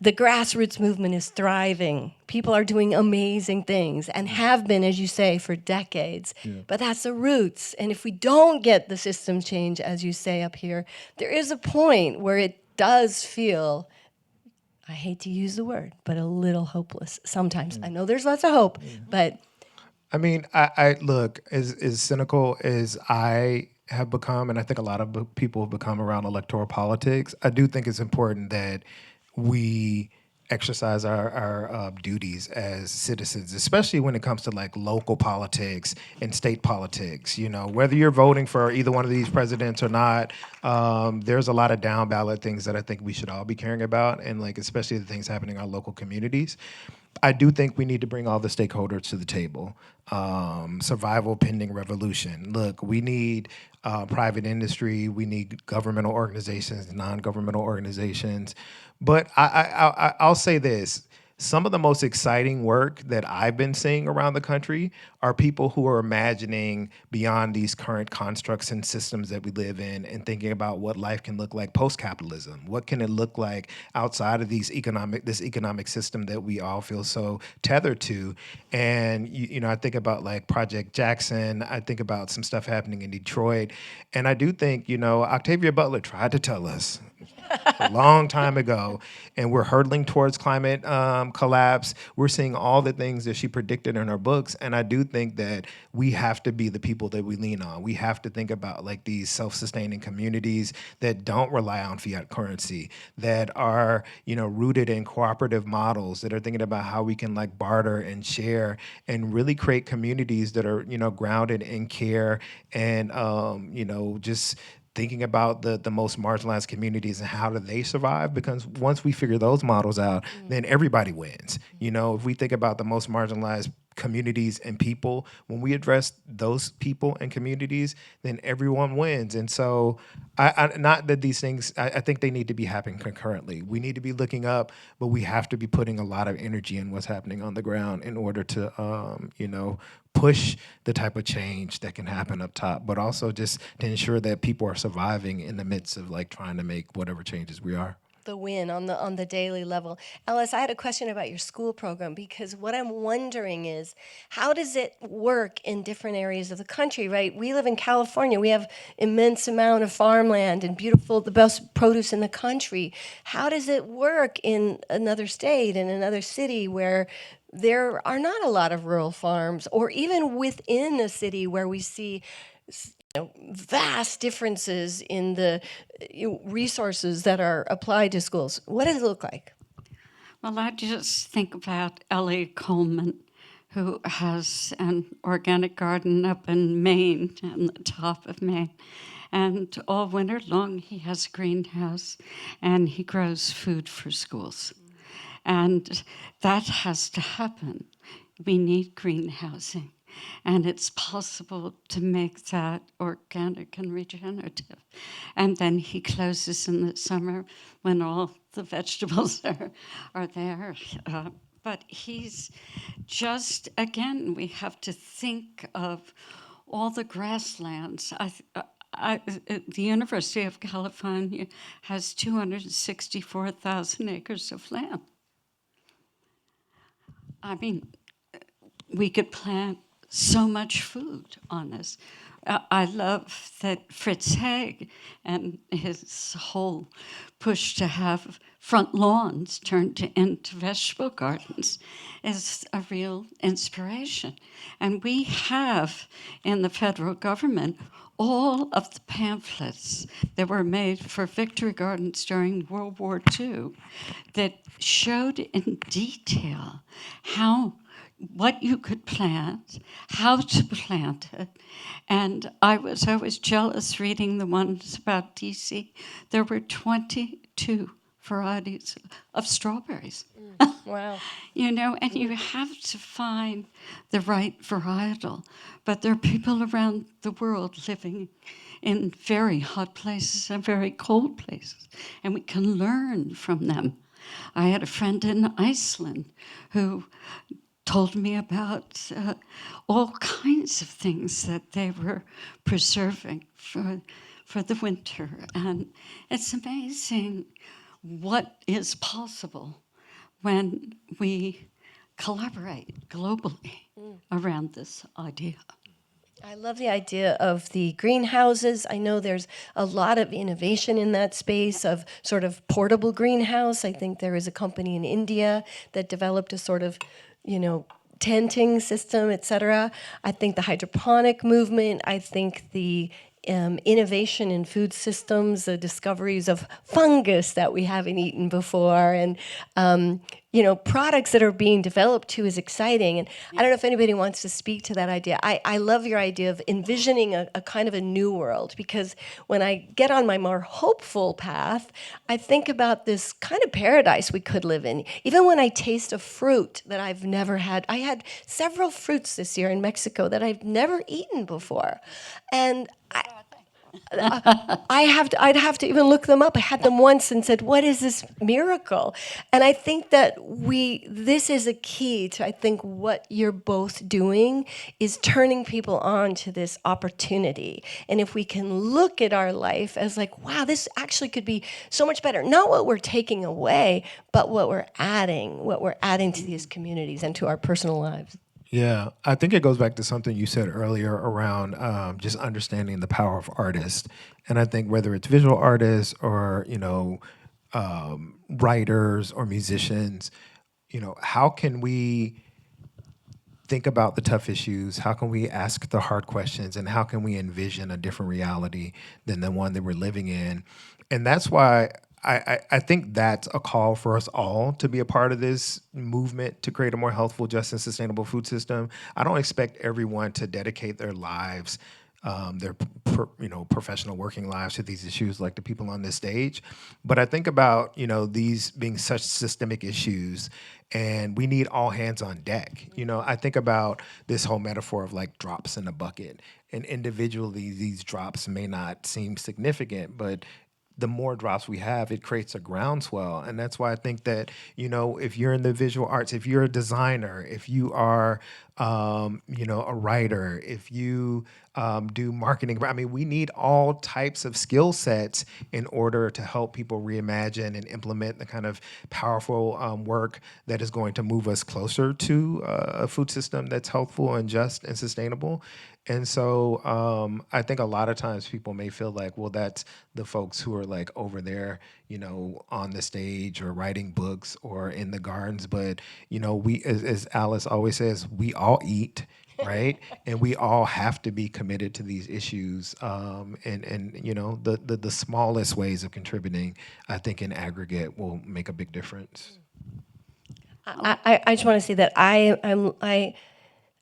The grassroots movement is thriving. People are doing amazing things and have been, as you say, for decades. Yeah. But that's the roots. And if we don't get the system change, as you say up here, there is a point where it does feel, I hate to use the word, but a little hopeless sometimes. I know there's lots of hope, but I mean, I look, as cynical as I have become, and I think a lot of people have become around electoral politics, I do think it's important that we exercise our duties as citizens, especially when it comes to like local politics and state politics. You know, whether you're voting for either one of these presidents or not, there's a lot of down ballot things that I think we should all be caring about, and like especially the things happening in our local communities. I do think we need to bring all the stakeholders to the table. Survival pending revolution. Look, we need private industry, we need governmental organizations, non-governmental organizations. But I'll say this. Some of the most exciting work that I've been seeing around the country are people who are imagining beyond these current constructs and systems that we live in and thinking about what life can look like post-capitalism. What can it look like outside of this economic system that we all feel so tethered to? And, you know, I think about like Project Jackson. I think about some stuff happening in Detroit. And I do think, you know, Octavia Butler tried to tell us a long time ago, and we're hurtling towards climate collapse. We're seeing all the things that she predicted in her books, and I do think that we have to be the people that we lean on. We have to think about like these self-sustaining communities that don't rely on fiat currency, that are, you know, rooted in cooperative models, that are thinking about how we can like barter and share and really create communities that are, you know, grounded in care and, you know, just thinking about the most marginalized communities and how do they survive, because once we figure those models out, then everybody wins. You know, if we think about the most marginalized communities and people, when we address those people and communities, then everyone wins. And so I not that these things, I think they need to be happening concurrently. We need to be looking up, but we have to be putting a lot of energy in what's happening on the ground in order to, you know, push the type of change that can happen up top, but also just to ensure that people are surviving in the midst of like trying to make whatever changes we are. The win on the daily level. Alice, I had a question about your school program, because what I'm wondering is, how does it work in different areas of the country, right? We live in California. We have immense amount of farmland and the best produce in the country. How does it work in another state, in another city where there are not a lot of rural farms, or even within a city where we see vast differences in the resources that are applied to schools? What does it look like? Well, I just think about Ellie Coleman, who has an organic garden up in Maine, on the top of Maine. And all winter long, he has a greenhouse, and he grows food for schools. And that has to happen. We need greenhousing. And it's possible to make that organic and regenerative. And then he closes in the summer when all the vegetables are there. But he's just, again, we have to think of all the grasslands. The University of California has 264,000 acres of land. I mean, we could plant so much food on this. I love that Fritz Haig and his whole push to have front lawns turned into vegetable gardens is a real inspiration. And we have in the federal government all of the pamphlets that were made for victory gardens during World War II that showed in detail what you could plant, how to plant it. And I was jealous reading the ones about DC. There were 22 varieties of strawberries. Wow. You know, and you have to find the right varietal. But there are people around the world living in very hot places and very cold places, and we can learn from them. I had a friend in Iceland who told me about all kinds of things that they were preserving for the winter. And it's amazing what is possible when we collaborate globally around this idea. I love the idea of the greenhouses. I know there's a lot of innovation in that space of sort of portable greenhouse. I think there is a company in India that developed a sort of, tenting system, et cetera. I think the hydroponic movement, I think the innovation in food systems, the discoveries of fungus that we haven't eaten before, and products that are being developed too is exciting. And I don't know if anybody wants to speak to that idea. I love your idea of envisioning a kind of a new world, because when I get on my more hopeful path, I think about this kind of paradise we could live in. Even when I taste a fruit that I've never had, I had several fruits this year in Mexico that I've never eaten before. And I'd have to even look them up. I had them once and said, what is this miracle? And I think that this is a key to, I think, what you're both doing is turning people on to this opportunity. And if we can look at our life as like, wow, this actually could be so much better. Not what we're taking away, but what we're adding to these communities and to our personal lives. Yeah, I think it goes back to something you said earlier around just understanding the power of artists. And I think whether it's visual artists or, writers or musicians, how can we think about the tough issues? How can we ask the hard questions? And how can we envision a different reality than the one that we're living in? And that's why I think that's a call for us all to be a part of this movement to create a more healthful, just, and sustainable food system. I don't expect everyone to dedicate their lives, their professional working lives to these issues like the people on this stage. But I think about, these being such systemic issues, and we need all hands on deck. I think about this whole metaphor of like drops in a bucket, and individually these drops may not seem significant, but the more drops we have, it creates a groundswell. And that's why I think that, if you're in the visual arts, if you're a designer, if you are, a writer, if you do marketing, we need all types of skill sets in order to help people reimagine and implement the kind of powerful work that is going to move us closer to a food system that's healthful and just and sustainable. And so I think a lot of times people may feel like, well, that's the folks who are like over there, on the stage or writing books or in the gardens. But, we, as Alice always says, we all eat, right? And we all have to be committed to these issues. And the smallest ways of contributing, I think in aggregate will make a big difference. I just want to say that I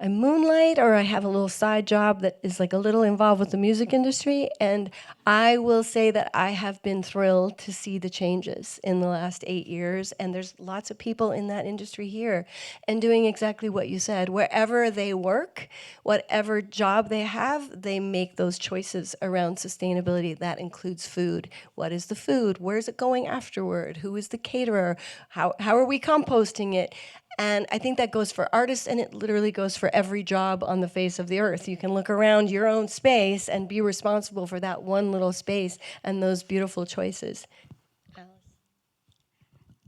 moonlight, or I have a little side job that is like a little involved with the music industry, and I will say that I have been thrilled to see the changes in the last 8 years, and there's lots of people in that industry here and doing exactly what you said. Wherever they work, whatever job they have, they make those choices around sustainability. That includes food. What is the food? Where is it going afterward? Who is the caterer? How are we composting it? And I think that goes for artists, and it literally goes for every job on the face of the earth. You can look around your own space and be responsible for that one little space and those beautiful choices.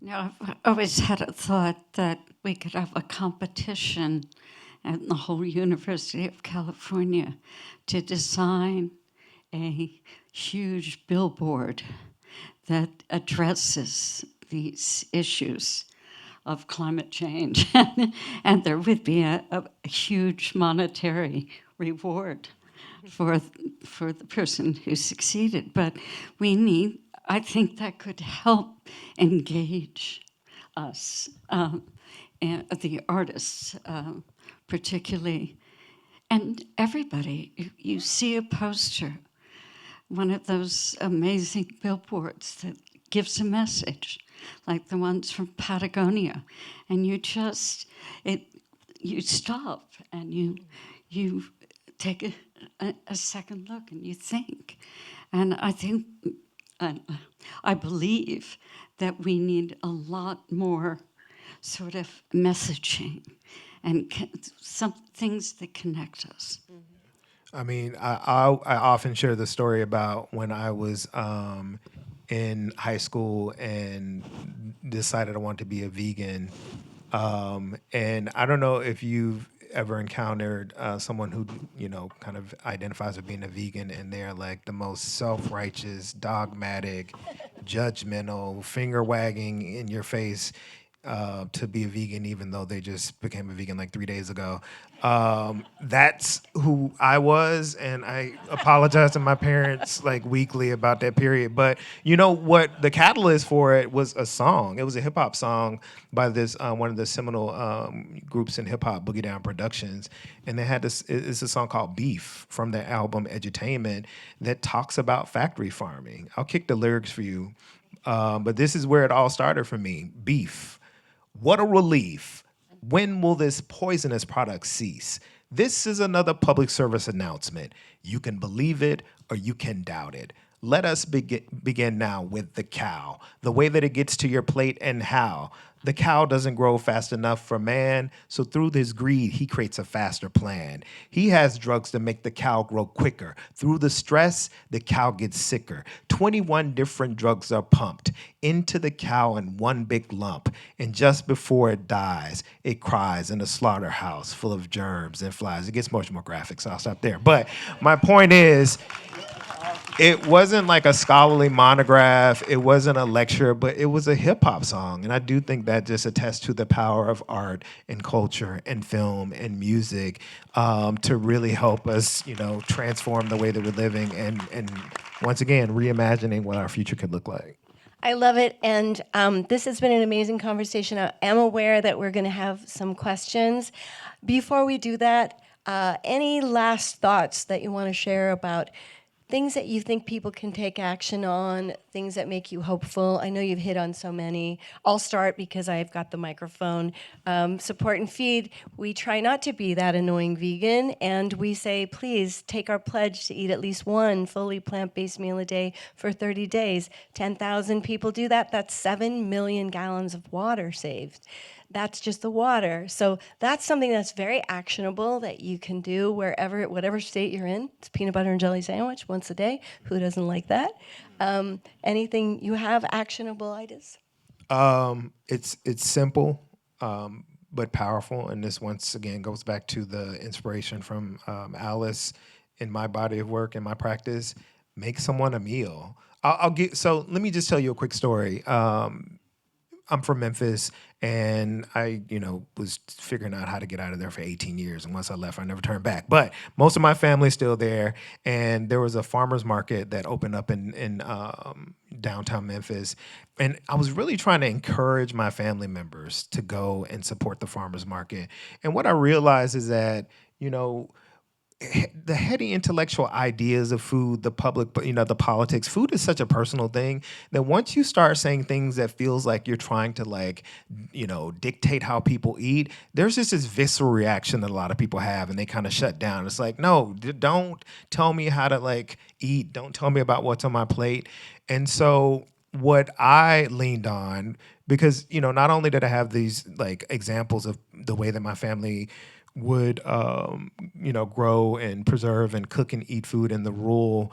I've always had a thought that we could have a competition at the whole University of California to design a huge billboard that addresses these issues of climate change. And there would be a huge monetary reward for the person who succeeded. But I think that could help engage us, and the artists particularly, and everybody. You see a poster, one of those amazing billboards that gives a message, like the ones from Patagonia, and you stop and you take a second look and you think. And I think, I believe that we need a lot more sort of messaging and some things that connect us. I mean, I often share the story about when I was in high school and decided I wanted to be a vegan. And I don't know if you've ever encountered someone who, kind of identifies with being a vegan and they're like the most self-righteous, dogmatic, judgmental, finger wagging in your face to be a vegan, even though they just became a vegan like 3 days ago. That's who I was, and I apologize to my parents like weekly about that period. But you know what? The catalyst for it was a song. It was a hip hop song by this one of the seminal groups in hip hop, Boogie Down Productions, and they had this. It's a song called "Beef" from their album Edutainment that talks about factory farming. I'll kick the lyrics for you, but this is where it all started for me. Beef. What a relief. When will this poisonous product cease? This is another public service announcement. You can believe it or you can doubt it. Let us begin now with the cow, the way that it gets to your plate and how. The cow doesn't grow fast enough for man, so through this greed, he creates a faster plan. He has drugs to make the cow grow quicker. Through the stress, the cow gets sicker. 21 different drugs are pumped into the cow in one big lump, and just before it dies, it cries in a slaughterhouse full of germs and flies. It gets much more graphic, so I'll stop there. But my point is, it wasn't like a scholarly monograph. It wasn't a lecture, but it was a hip hop song. And I do think that just attests to the power of art and culture and film and music to really help us, transform the way that we're living and once again, reimagining what our future could look like. I love it, and this has been an amazing conversation. I am aware that we're going to have some questions. Before we do that, any last thoughts that you want to share about things that you think people can take action on, things that make you hopeful? I know you've hit on so many. I'll start because I've got the microphone. Support and Feed, we try not to be that annoying vegan, and we say, please take our pledge to eat at least one fully plant-based meal a day for 30 days. 10,000 people do that. That's 7 million gallons of water saved. That's just the water. So that's something that's very actionable that you can do whatever state you're in. It's peanut butter and jelly sandwich once a day. Who doesn't like that? Anything you have actionable ideas? It's simple, but powerful. And this once again goes back to the inspiration from Alice in my body of work and my practice. Make someone a meal. So let me just tell you a quick story. I'm from Memphis, and I, was figuring out how to get out of there for 18 years. And once I left, I never turned back. But most of my family's still there, and there was a farmer's market that opened up in downtown Memphis. And I was really trying to encourage my family members to go and support the farmer's market. And what I realized is that, the heady intellectual ideas of food, the public, the politics, food is such a personal thing that once you start saying things that feels like you're trying to dictate how people eat, there's just this visceral reaction that a lot of people have and they kind of shut down. It's like, no, don't tell me how to eat. Don't tell me about what's on my plate. And so what I leaned on, because, not only did I have these examples of the way that my family would grow and preserve and cook and eat food in the rural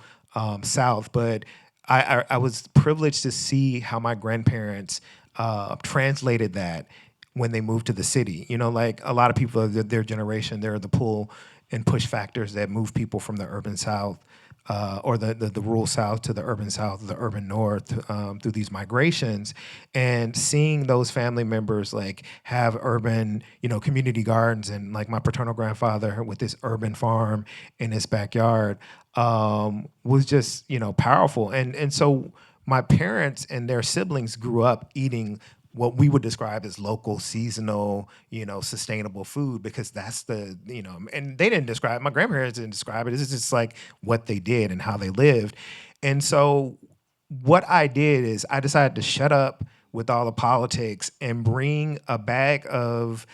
South, but I was privileged to see how my grandparents translated that when they moved to the city. A lot of people of their generation, they're the pull and push factors that move people from the urban South or the rural South to the urban South, the urban North through these migrations, and seeing those family members have urban, community gardens, and my paternal grandfather with this urban farm in his backyard was just, powerful. And so my parents and their siblings grew up eating what we would describe as local, seasonal, sustainable food, because that's and they didn't describe, my grandparents didn't describe it. It's just what they did and how they lived. And so what I did is I decided to shut up with all the politics and bring a bag of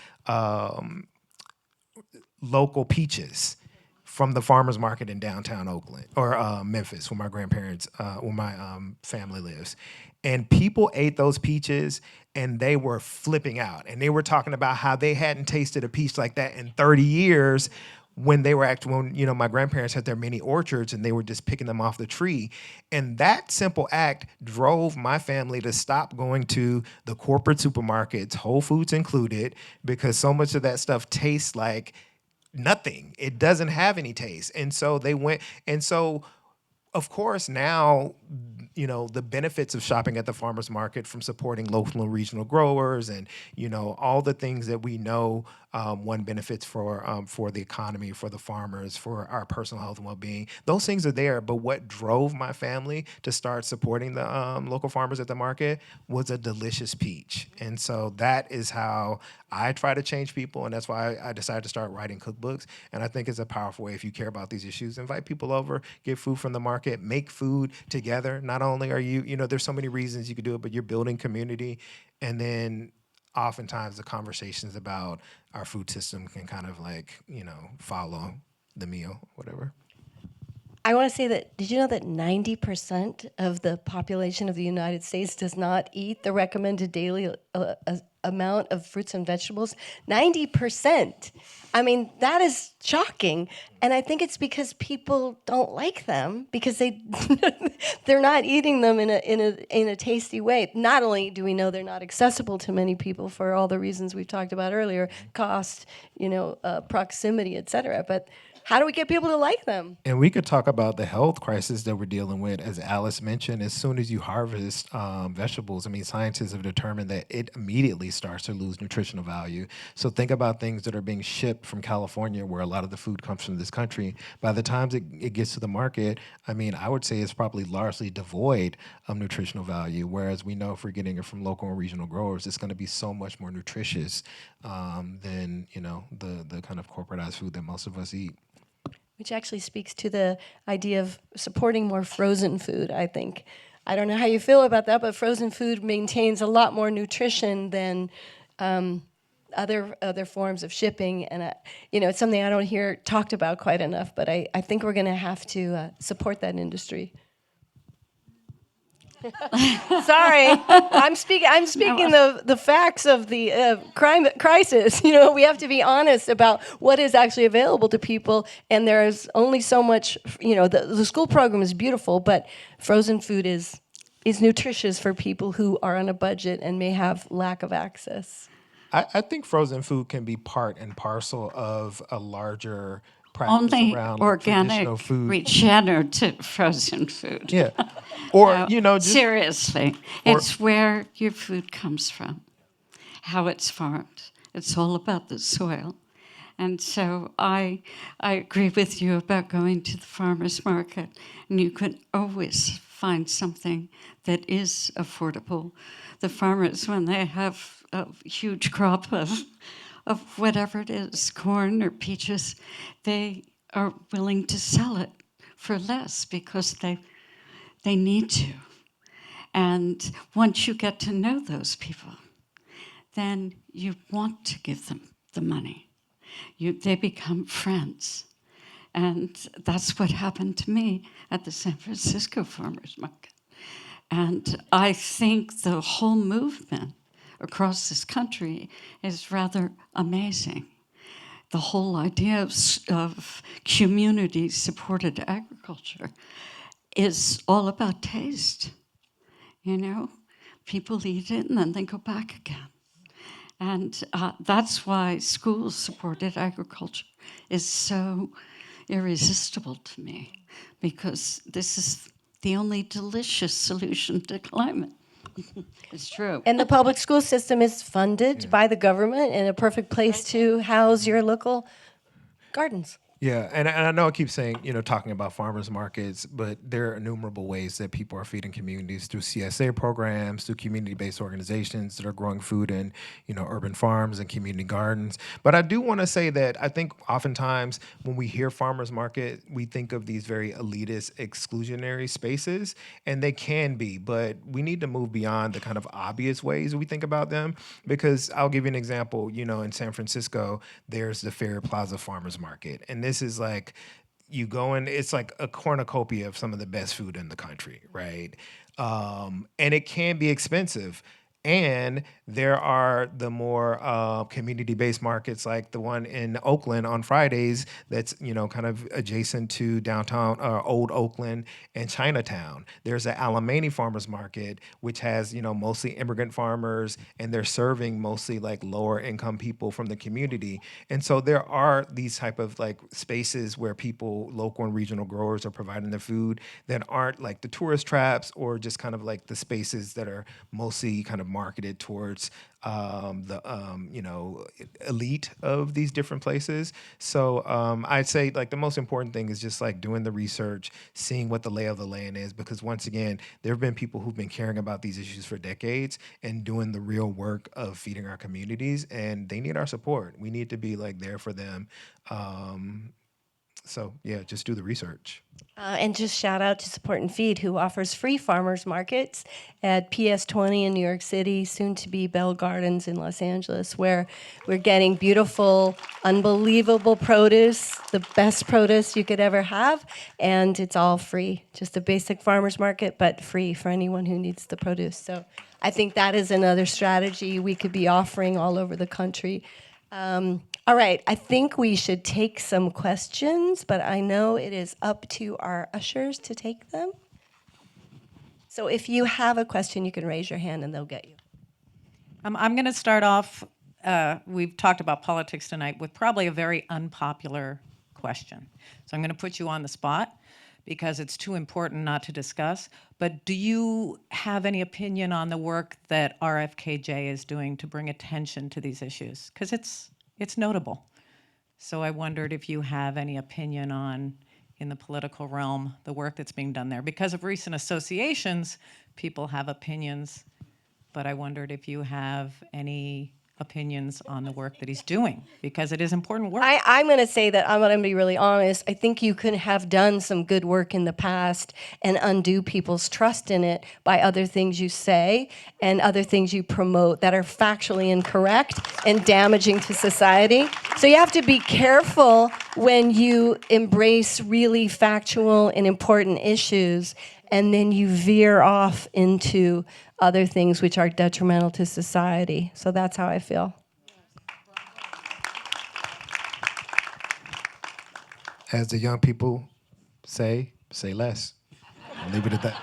local peaches from the farmers market in downtown Oakland or Memphis, where my grandparents, where my family lives. And people ate those peaches and they were flipping out. And they were talking about how they hadn't tasted a peach like that in 30 years when they were when, you know, my grandparents had their mini orchards and they were just picking them off the tree. And that simple act drove my family to stop going to the corporate supermarkets, Whole Foods included, because so much of that stuff tastes like nothing. It doesn't have any taste. And so they went, and so of course now, you know, the benefits of shopping at the farmers market, from supporting local and regional growers and, you know, all the things that we know one benefits for the economy, for the farmers, for our personal health and well-being. Those things are there. But what drove my family to start supporting the local farmers at the market was a delicious peach. And so that is how I try to change people. And that's why I decided to start writing cookbooks. And I think it's a powerful way, if you care about these issues, invite people over, get food from the market, make food together. Not only are you, you know, there's so many reasons you could do it, but you're building community. And then oftentimes the conversations about our food system can kind of like, you know, follow the meal, whatever. I want to say that, did you know that 90% of the population of the United States does not eat the recommended daily amount of fruits and vegetables? 90%. I mean, that is shocking. And I think it's because people don't like them, because they're not eating them in a tasty way. Not only do we know they're not accessible to many people for all the reasons we've talked about earlier, cost, you know, proximity, et cetera, but how do we get people to like them? And we could talk about the health crisis that we're dealing with. As Alice mentioned, as soon as you harvest vegetables, I mean, scientists have determined that it immediately starts to lose nutritional value. So think about things that are being shipped from California, where a lot of the food comes from this country. By the time it gets to the market, I mean, I would say it's probably largely devoid of nutritional value, whereas we know if we're getting it from local and regional growers, it's going to be so much more nutritious than, you know, the kind of corporatized food that most of us eat. Which actually speaks to the idea of supporting more frozen food, I think. I don't know how you feel about that, but frozen food maintains a lot more nutrition than other forms of shipping. And, you know, it's something I don't hear talked about quite enough, but I think we're going to have to support that industry. Sorry, I'm speaking the facts of the crime crisis. You know, we have to be honest about what is actually available to people, and there's only so much. You know, the school program is beautiful, but frozen food is nutritious for people who are on a budget and may have lack of access. I think frozen food can be part and parcel of a larger practice Only around organic, traditional food. regenerative frozen food. Yeah. Or, No, you know, just, seriously, it's where your food comes from, how it's farmed. It's all about the soil. And so I agree with you about going to the farmer's market, and you can always find something that is affordable. The farmers, when they have a huge crop of whatever it is, corn or peaches, they are willing to sell it for less because they need to. And once you get to know those people, then you want to give them the money. They become friends. And that's what happened to me at the San Francisco Farmers Market. And I think the whole movement across this country is rather amazing. The whole idea of community-supported agriculture is all about taste. You know, people eat it and then they go back again. And that's why school-supported agriculture is so irresistible to me, because this is the only delicious solution to climate. It's true. And the public school system is funded by the government, and a perfect place to house your local gardens. Yeah, and I know I keep saying, talking about farmers markets, but there are innumerable ways that people are feeding communities through CSA programs, through community-based organizations that are growing food in, urban farms and community gardens. But I do want to say that I think oftentimes when we hear farmers market, we think of these very elitist, exclusionary spaces, and they can be, but we need to move beyond the kind of obvious ways we think about them. Because I'll give you an example, in San Francisco, there's the Fair Plaza Farmers Market, and this is like you go in, it's like a cornucopia of some of the best food in the country, right? And it can be expensive. And there are the more community-based markets, like the one in Oakland on Fridays, that's kind of adjacent to downtown Old Oakland and Chinatown. There's an Alamany Farmers Market, which has mostly immigrant farmers, and they're serving mostly like lower income people from the community. And so there are these type of like spaces where people, local and regional growers, are providing the food that aren't like the tourist traps, or just kind of like the spaces that are mostly kind of marketed towards the elite of these different places. So I'd say like the most important thing is just like doing the research, seeing what the lay of the land is, because once again, there have been people who've been caring about these issues for decades and doing the real work of feeding our communities, and they need our support. We need to be like there for them. So yeah, just do the research. And just shout out to Support+Feed, who offers free farmers markets at PS20 in New York City, soon to be Bell Gardens in Los Angeles, where we're getting beautiful, unbelievable produce, the best produce you could ever have, and it's all free. Just a basic farmers market, but free for anyone who needs the produce. So I think that is another strategy we could be offering all over the country. All right, I think we should take some questions, but I know it is up to our ushers to take them. So if you have a question, you can raise your hand and they'll get you. I'm going to start off, we've talked about politics tonight, with probably a very unpopular question. So I'm going to put you on the spot because it's too important not to discuss. But do you have any opinion on the work that RFKJ is doing to bring attention to these issues? Because it's notable. So I wondered if you have any opinion on, in the political realm, the work that's being done there. Because of recent associations, people have opinions, but I wondered if you have any opinions on the work that he's doing, because it is important work. I'm going to say that I'm going to be really honest. I think you could have done some good work in the past and undo people's trust in it by other things you say and other things you promote that are factually incorrect and damaging to society. So you have to be careful when you embrace really factual and important issues and then you veer off into other things which are detrimental to society. So that's how I feel. As the young people say less. I'll leave it at that.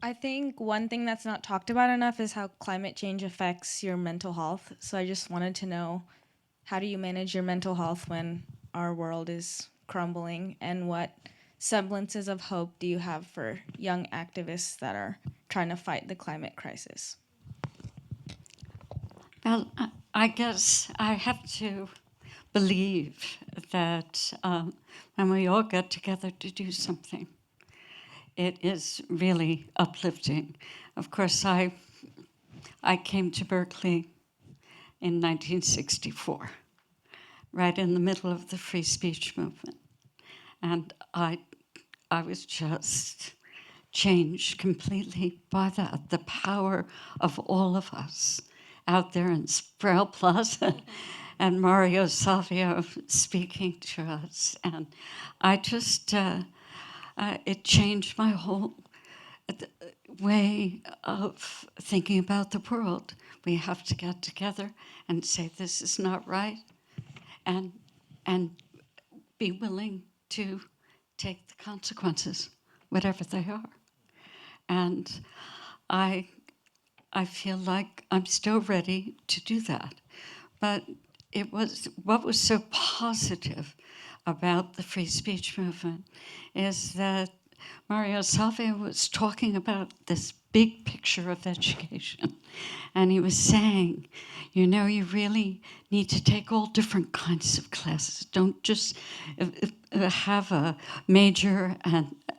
I think one thing that's not talked about enough is how climate change affects your mental health. So I just wanted to know, how do you manage your mental health when our world is crumbling, and what semblances of hope do you have for young activists that are trying to fight the climate crisis? Well, I guess I have to believe that when we all get together to do something, it is really uplifting. Of course, I came to Berkeley in 1964, right in the middle of the free speech movement. And I was just changed completely by that, the power of all of us out there in Sproul Plaza and Mario Savio speaking to us. And I just, it changed my whole way of thinking about the world. We have to get together and say this is not right, and be willing to take the consequences, whatever they are. And I feel like I'm still ready to do that. But it was, what was so positive about the free speech movement is that Mario Savio was talking about this big picture of education. And he was saying, you know, you really need to take all different kinds of classes. Don't just have a major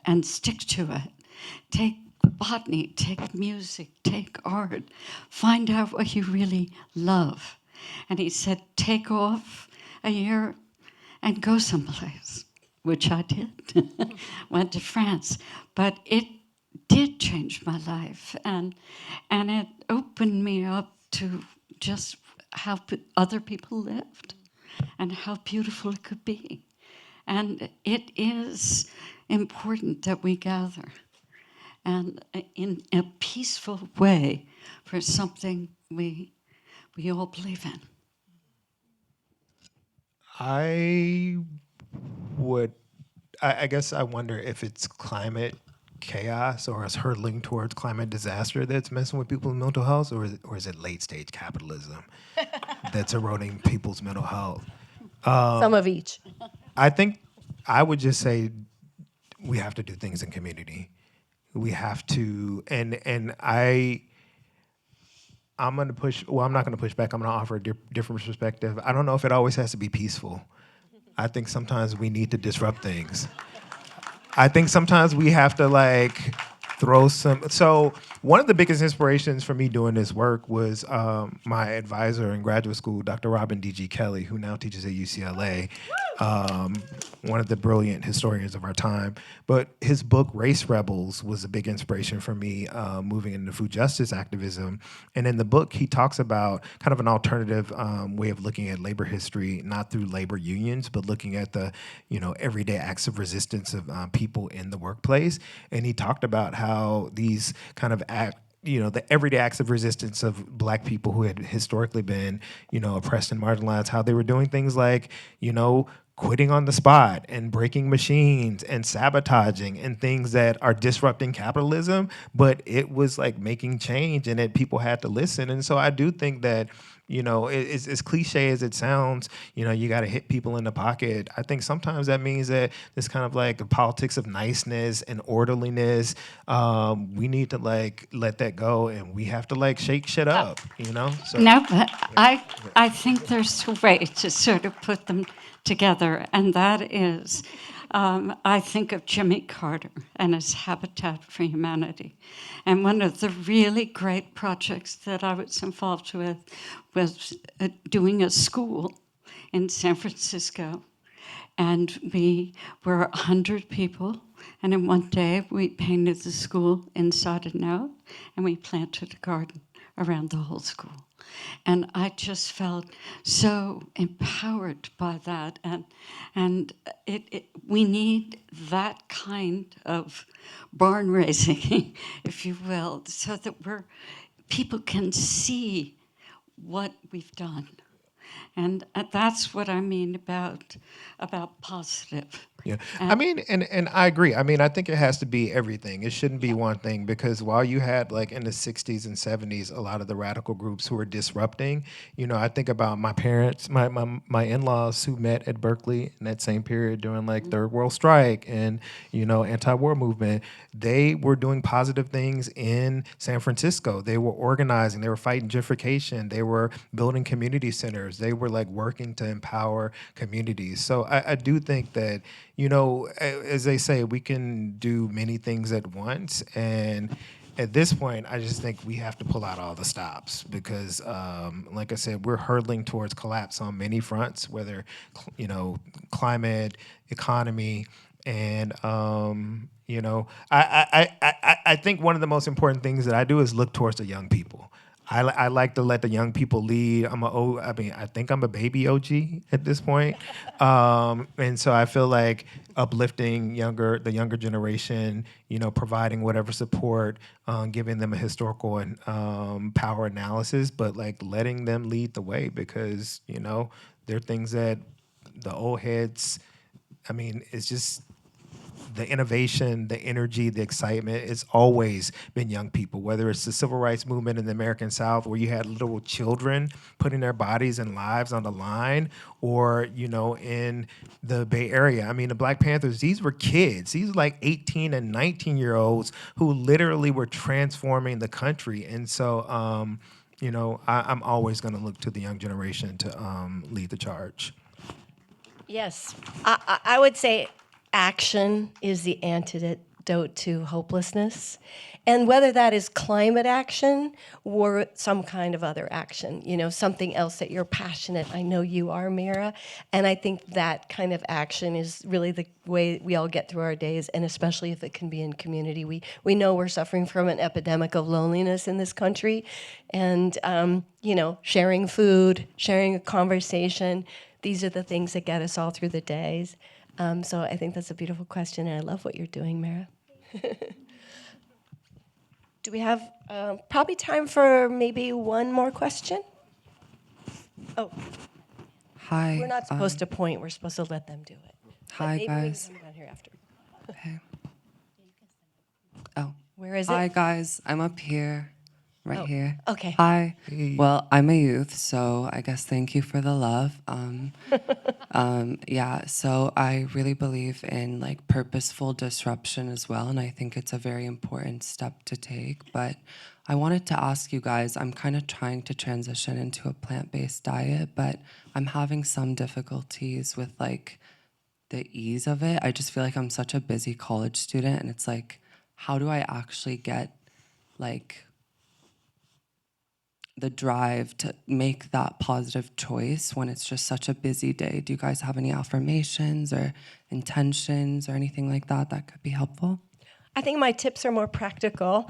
and stick to it. Take botany, take music, take art. Find out what you really love. And he said, take off a year and go someplace, which I did. Went to France. But it did change my life, and it opened me up to just how other people lived and how beautiful it could be. And it is important that we gather and in a peaceful way for something we all believe in. I guess I wonder if it's climate chaos or us hurtling towards climate disaster that's messing with people's mental health, or is it late stage capitalism that's eroding people's mental health? Some of each. I think I would just say we have to do things in community. We have to, and I'm going to push. Well, I'm not going to push back. I'm going to offer a different perspective. I don't know if it always has to be peaceful. I think sometimes we need to disrupt things. I think sometimes we have to like throw some. So one of the biggest inspirations for me doing this work was my advisor in graduate school, Dr. Robin D.G. Kelly, who now teaches at UCLA. One of the brilliant historians of our time. But his book, Race Rebels, was a big inspiration for me moving into food justice activism. And in the book, he talks about kind of an alternative way of looking at labor history, not through labor unions, but looking at the, everyday acts of resistance of people in the workplace. And he talked about how these kind of the everyday acts of resistance of Black people who had historically been, oppressed and marginalized, how they were doing things like, quitting on the spot and breaking machines and sabotaging and things that are disrupting capitalism, but it was like making change and that people had to listen. And so I do think that, it's as cliche as it sounds, you got to hit people in the pocket. I think sometimes that means that this kind of like a politics of niceness and orderliness, we need to like let that go and we have to like shake shit up, So, No, but I think there's a way to sort of put them together, and that is, I think of Jimmy Carter and his Habitat for Humanity. And one of the really great projects that I was involved with was doing a school in San Francisco. And we were 100 people, and in one day we painted the school inside and out, and we planted a garden around the whole school. And I just felt so empowered by that, and we need that kind of barn raising, if you will, so that people can see what we've done. And that's what I mean about positive. Yeah, I mean, and I agree. I mean, I think it has to be everything. It shouldn't be one thing because while you had like in the 60s and 70s, a lot of the radical groups who were disrupting, I think about my parents, my in-laws who met at Berkeley in that same period during like Third World Strike and, anti-war movement. They were doing positive things in San Francisco. They were organizing, they were fighting gentrification, they were building community centers, they were like working to empower communities. So I do think that, as they say, we can do many things at once. And at this point, I just think we have to pull out all the stops because, like I said, we're hurtling towards collapse on many fronts, whether, climate, economy, and, I think one of the most important things that I do is look towards the young people. I like to let the young people lead. I think I'm a baby OG at this point. And so I feel like uplifting the younger generation, providing whatever support, giving them a historical and power analysis, but like letting them lead the way because, there are things that the old heads, it's just the innovation, the energy, the excitement, it's always been young people, whether it's the civil rights movement in the American South where you had little children putting their bodies and lives on the line, or, you know, in the Bay Area. I mean, the Black Panthers, these were kids. These were like 18 and 19-year-olds who literally were transforming the country. And so, you know, I'm always going to look to the young generation to lead the charge. Yes, I would say action is the antidote to hopelessness. And whether that is climate action or some kind of other action, you know, something else that you're passionate. I know you are, Mira. And I think that kind of action is really the way we all get through our days, and especially if it can be in community. We know we're suffering from an epidemic of loneliness in this country. And, you know, sharing food, sharing a conversation, these are the things that get us all through the days. So I think that's a beautiful question, and I love what you're doing, Mara. Do we have probably time for maybe one more question? Oh, Hi. we're not supposed to point. We're supposed to let them do it. But Hi, maybe guys. we can come down here after. Hey. Oh. Where is Hi, it? guys. I'm up here, right Oh, here. okay. Hi. Well, I'm a youth, so I guess thank you for the love. Yeah, so I really believe in like purposeful disruption as well, and I think it's a very important step to take. But I wanted to ask you guys, I'm kind of trying to transition into a plant-based diet, but I'm having some difficulties with like the ease of it. I just feel like I'm such a busy college student, and it's like, how do I actually get like the drive to make that positive choice when it's just such a busy day? Do you guys have any affirmations or intentions or anything like that that could be helpful? I think my tips are more practical,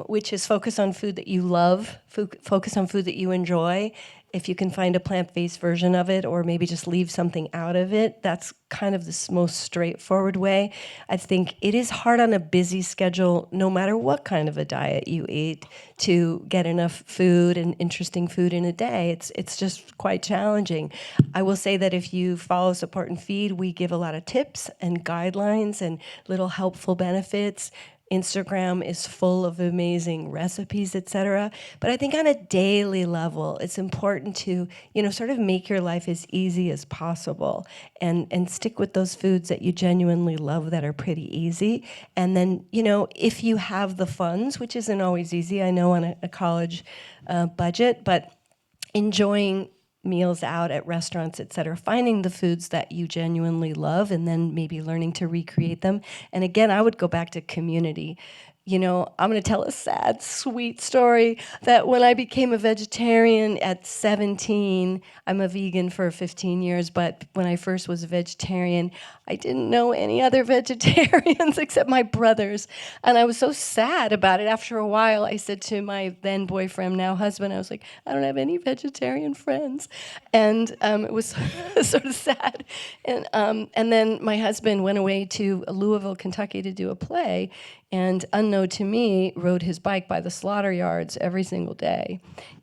which is focus on food that you love, focus on food that you enjoy. If you can find a plant-based version of it, or maybe just leave something out of it, that's kind of the most straightforward way. I think it is hard on a busy schedule, no matter what kind of a diet you eat, to get enough food and interesting food in a day. It's just quite challenging. I will say that if you follow Support and Feed, we give a lot of tips and guidelines and little helpful benefits. Instagram is full of amazing recipes, etc. But I think on a daily level, it's important to, you know, sort of make your life as easy as possible and stick with those foods that you genuinely love that are pretty easy. And then, you know, if you have the funds, which isn't always easy, I know on a college budget, but enjoying meals out at restaurants, et cetera, finding the foods that you genuinely love and then maybe learning to recreate them. And again, I would go back to community. You know, I'm going to tell a sad, sweet story that when I became a vegetarian at 17, I'm a vegan for 15 years, but when I first was a vegetarian, I didn't know any other vegetarians except my brothers. And I was so sad about it. After a while, I said to my then boyfriend, now husband, I was like, I don't have any vegetarian friends. And it was sort of sad. And then my husband went away to Louisville, Kentucky to do a play, and unknown to me, rode his bike by the slaughter yards every single day.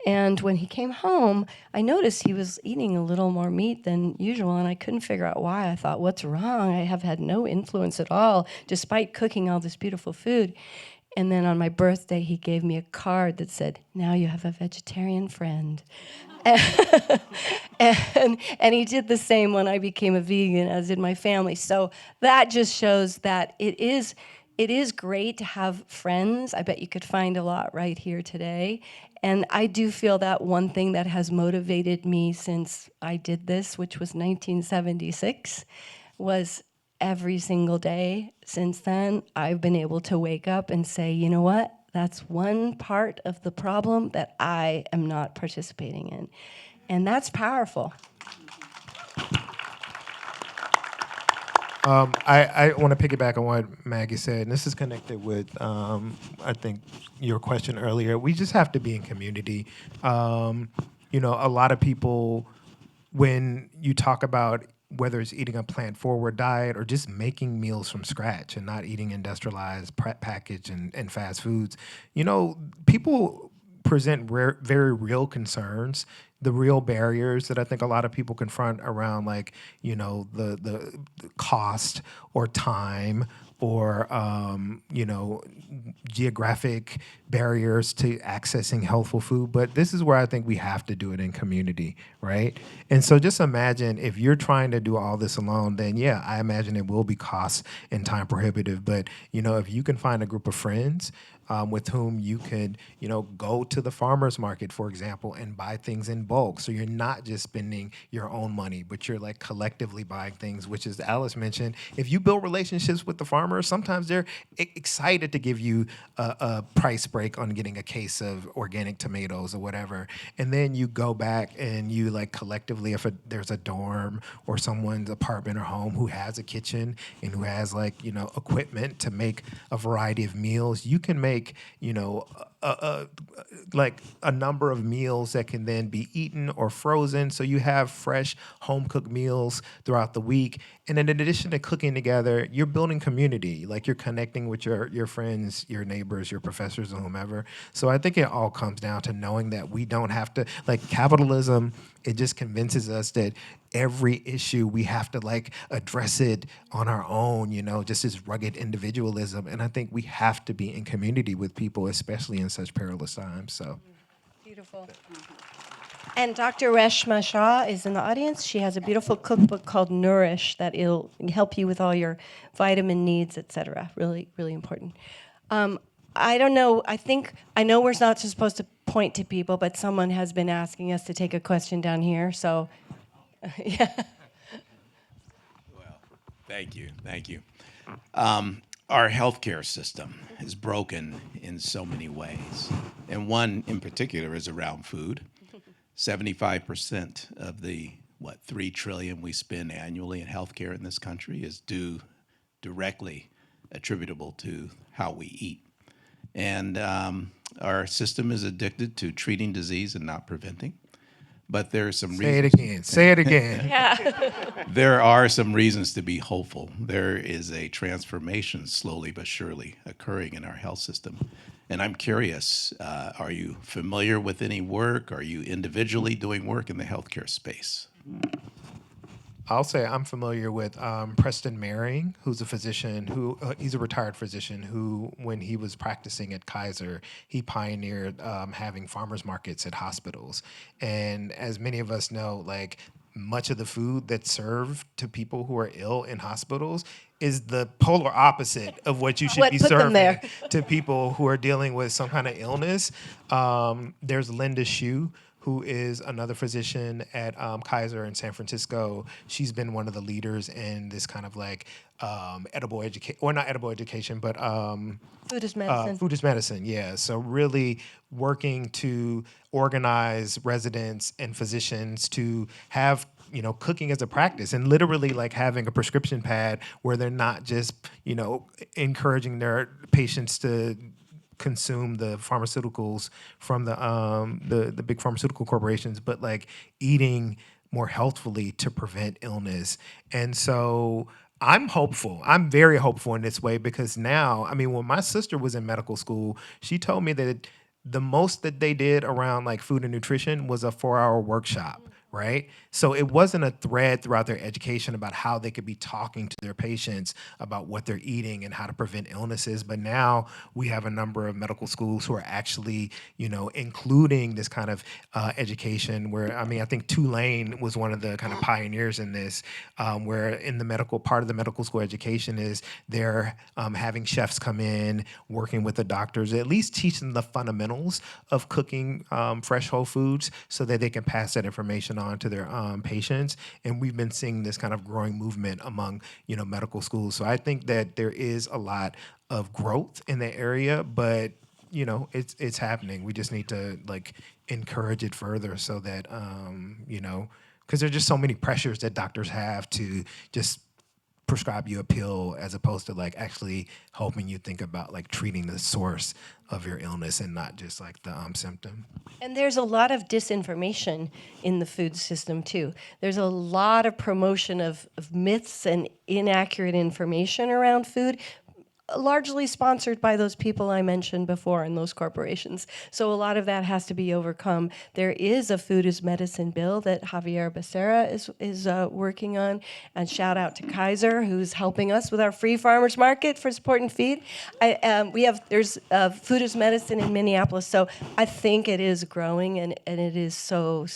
And when he came home, I noticed he was eating a little more meat than usual, and I couldn't figure out why. I thought, what's wrong? I have had no influence at all, despite cooking all this beautiful food. And then on my birthday, he gave me a card that said, now you have a vegetarian friend. And he did the same when I became a vegan, as did my family. So that just shows that it is great to have friends. I bet you could find a lot right here today. And I do feel that one thing that has motivated me since I did this, which was 1976, was every single day since then, I've been able to wake up and say, you know what? That's one part of the problem that I am not participating in. And that's powerful. I want to piggyback on what Maggie said, and this is connected with, I think, your question earlier. We just have to be in community. You know, a lot of people, when you talk about whether it's eating a plant-forward diet or just making meals from scratch and not eating industrialized packaged and fast foods, you know, people present very real concerns, the real barriers that I think a lot of people confront around, like, you know, the cost or time or, you know, geographic barriers to accessing healthful food. But this is where I think we have to do it in community, right? And so just imagine if you're trying to do all this alone, then yeah, I imagine it will be cost and time prohibitive. But, you know, if you can find a group of friends with whom you could, you know, go to the farmer's market, for example, and buy things in bulk. So you're not just spending your own money, but you're like collectively buying things, which, as Alice mentioned, if you build relationships with the farmers, sometimes they're excited to give you a price break on getting a case of organic tomatoes or whatever. And then you go back and you like collectively, if there's a dorm or someone's apartment or home who has a kitchen and who has, like, you know, equipment to make a variety of meals, you can make, you know, like a number of meals that can then be eaten or frozen. So you have fresh home cooked meals throughout the week. And then in addition to cooking together, you're building community, like you're connecting with your friends, your neighbors, your professors, and whomever. So I think it all comes down to knowing that we don't have to, like, capitalism, it just convinces us that every issue we have to like address it on our own, you know, just this rugged individualism. And I think we have to be in community with people, especially in such perilous times. So Beautiful. And Dr. Reshma Shah is in the audience. She has a beautiful cookbook called Nourish that will help you with all your vitamin needs, etc. Really, really important. I don't know. I know we're not supposed to point to people, but someone has been asking us to take a question down here. So, yeah. Well, thank you. Our healthcare system is broken in so many ways, and one in particular is around food. 75% of the, $3 trillion we spend annually in healthcare in this country is directly attributable to how we eat. And our system is addicted to treating disease and not preventing. But there are some reasons. Say it again. There are some reasons to be hopeful. There is a transformation slowly but surely occurring in our health system. And I'm curious, are you familiar with any work? Are you individually doing work in the healthcare space? I'll say I'm familiar with Preston Mehring, who's a physician who he's a retired physician who, when he was practicing at Kaiser, he pioneered having farmers markets at hospitals. And as many of us know, like, much of the food that's served to people who are ill in hospitals is the polar opposite of what you should be serving to people who are dealing with some kind of illness. There's Linda Shue, who is another physician at Kaiser in San Francisco. She's been one of the leaders in this kind of like edible education, or not edible education, but Food is medicine. Food is medicine, yeah. So really working to organize residents and physicians to have, you know, cooking as a practice, and literally like having a prescription pad where they're not just, you know, encouraging their patients to consume the pharmaceuticals from the big pharmaceutical corporations, but like eating more healthfully to prevent illness. And so I'm hopeful. I'm very hopeful in this way, because now, I mean, when my sister was in medical school, she told me that the most that they did around like food and nutrition was a 4-hour workshop, right? So it wasn't a thread throughout their education about how they could be talking to their patients about what they're eating and how to prevent illnesses. But now we have a number of medical schools who are actually, you know, including this kind of education where, I mean, I think Tulane was one of the kind of pioneers in this, where in the medical part of the medical school education is they're having chefs come in, working with the doctors, at least teaching the fundamentals of cooking fresh whole foods so that they can pass that information on to their patients. And we've been seeing this kind of growing movement among, you know, medical schools. So I think that there is a lot of growth in the area, but, you know, it's happening. We just need to like encourage it further so that, you know, because there's just so many pressures that doctors have to just prescribe you a pill as opposed to like actually helping you think about like treating the source of your illness and not just like the symptom. And there's a lot of disinformation in the food system too. There's a lot of promotion of myths and inaccurate information around food. largely sponsored by those people I mentioned before and those corporations. So a lot of that has to be overcome. There is a food as medicine bill that Javier Becerra is working on. And shout out to Kaiser, who's helping us with our free farmers market for Support and Feed. There's food as medicine in Minneapolis. So I think it is growing, and it is so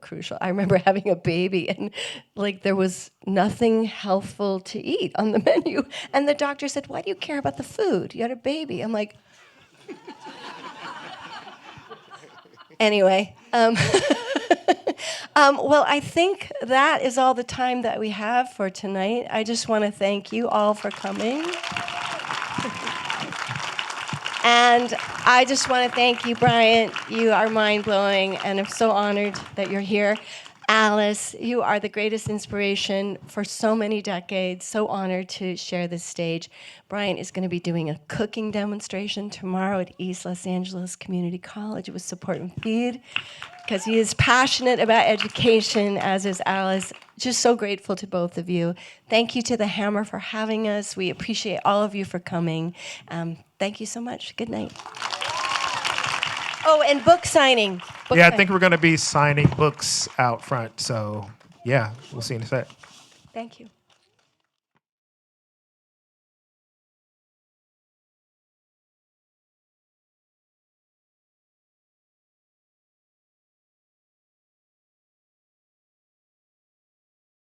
crucial. I remember having a baby, and like there was nothing healthful to eat on the menu. And the doctor said, "Why do you care about the food? You had a baby." I'm like, anyway. Well, I think that is all the time that we have for tonight. I just want to thank you all for coming. And I just want to thank you, Bryant. You are mind-blowing, and I'm so honored that you're here. Alice, you are the greatest inspiration for so many decades. So honored to share this stage. Bryant is going to be doing a cooking demonstration tomorrow at East Los Angeles Community College with Support and Feed, because he is passionate about education, as is Alice. Just so grateful to both of you. Thank you to the Hammer for having us. We appreciate all of you for coming. Thank you so much. Good night. Oh, and book signing. I think we're going to be signing books out front. So, yeah, we'll see you in a sec. Thank you.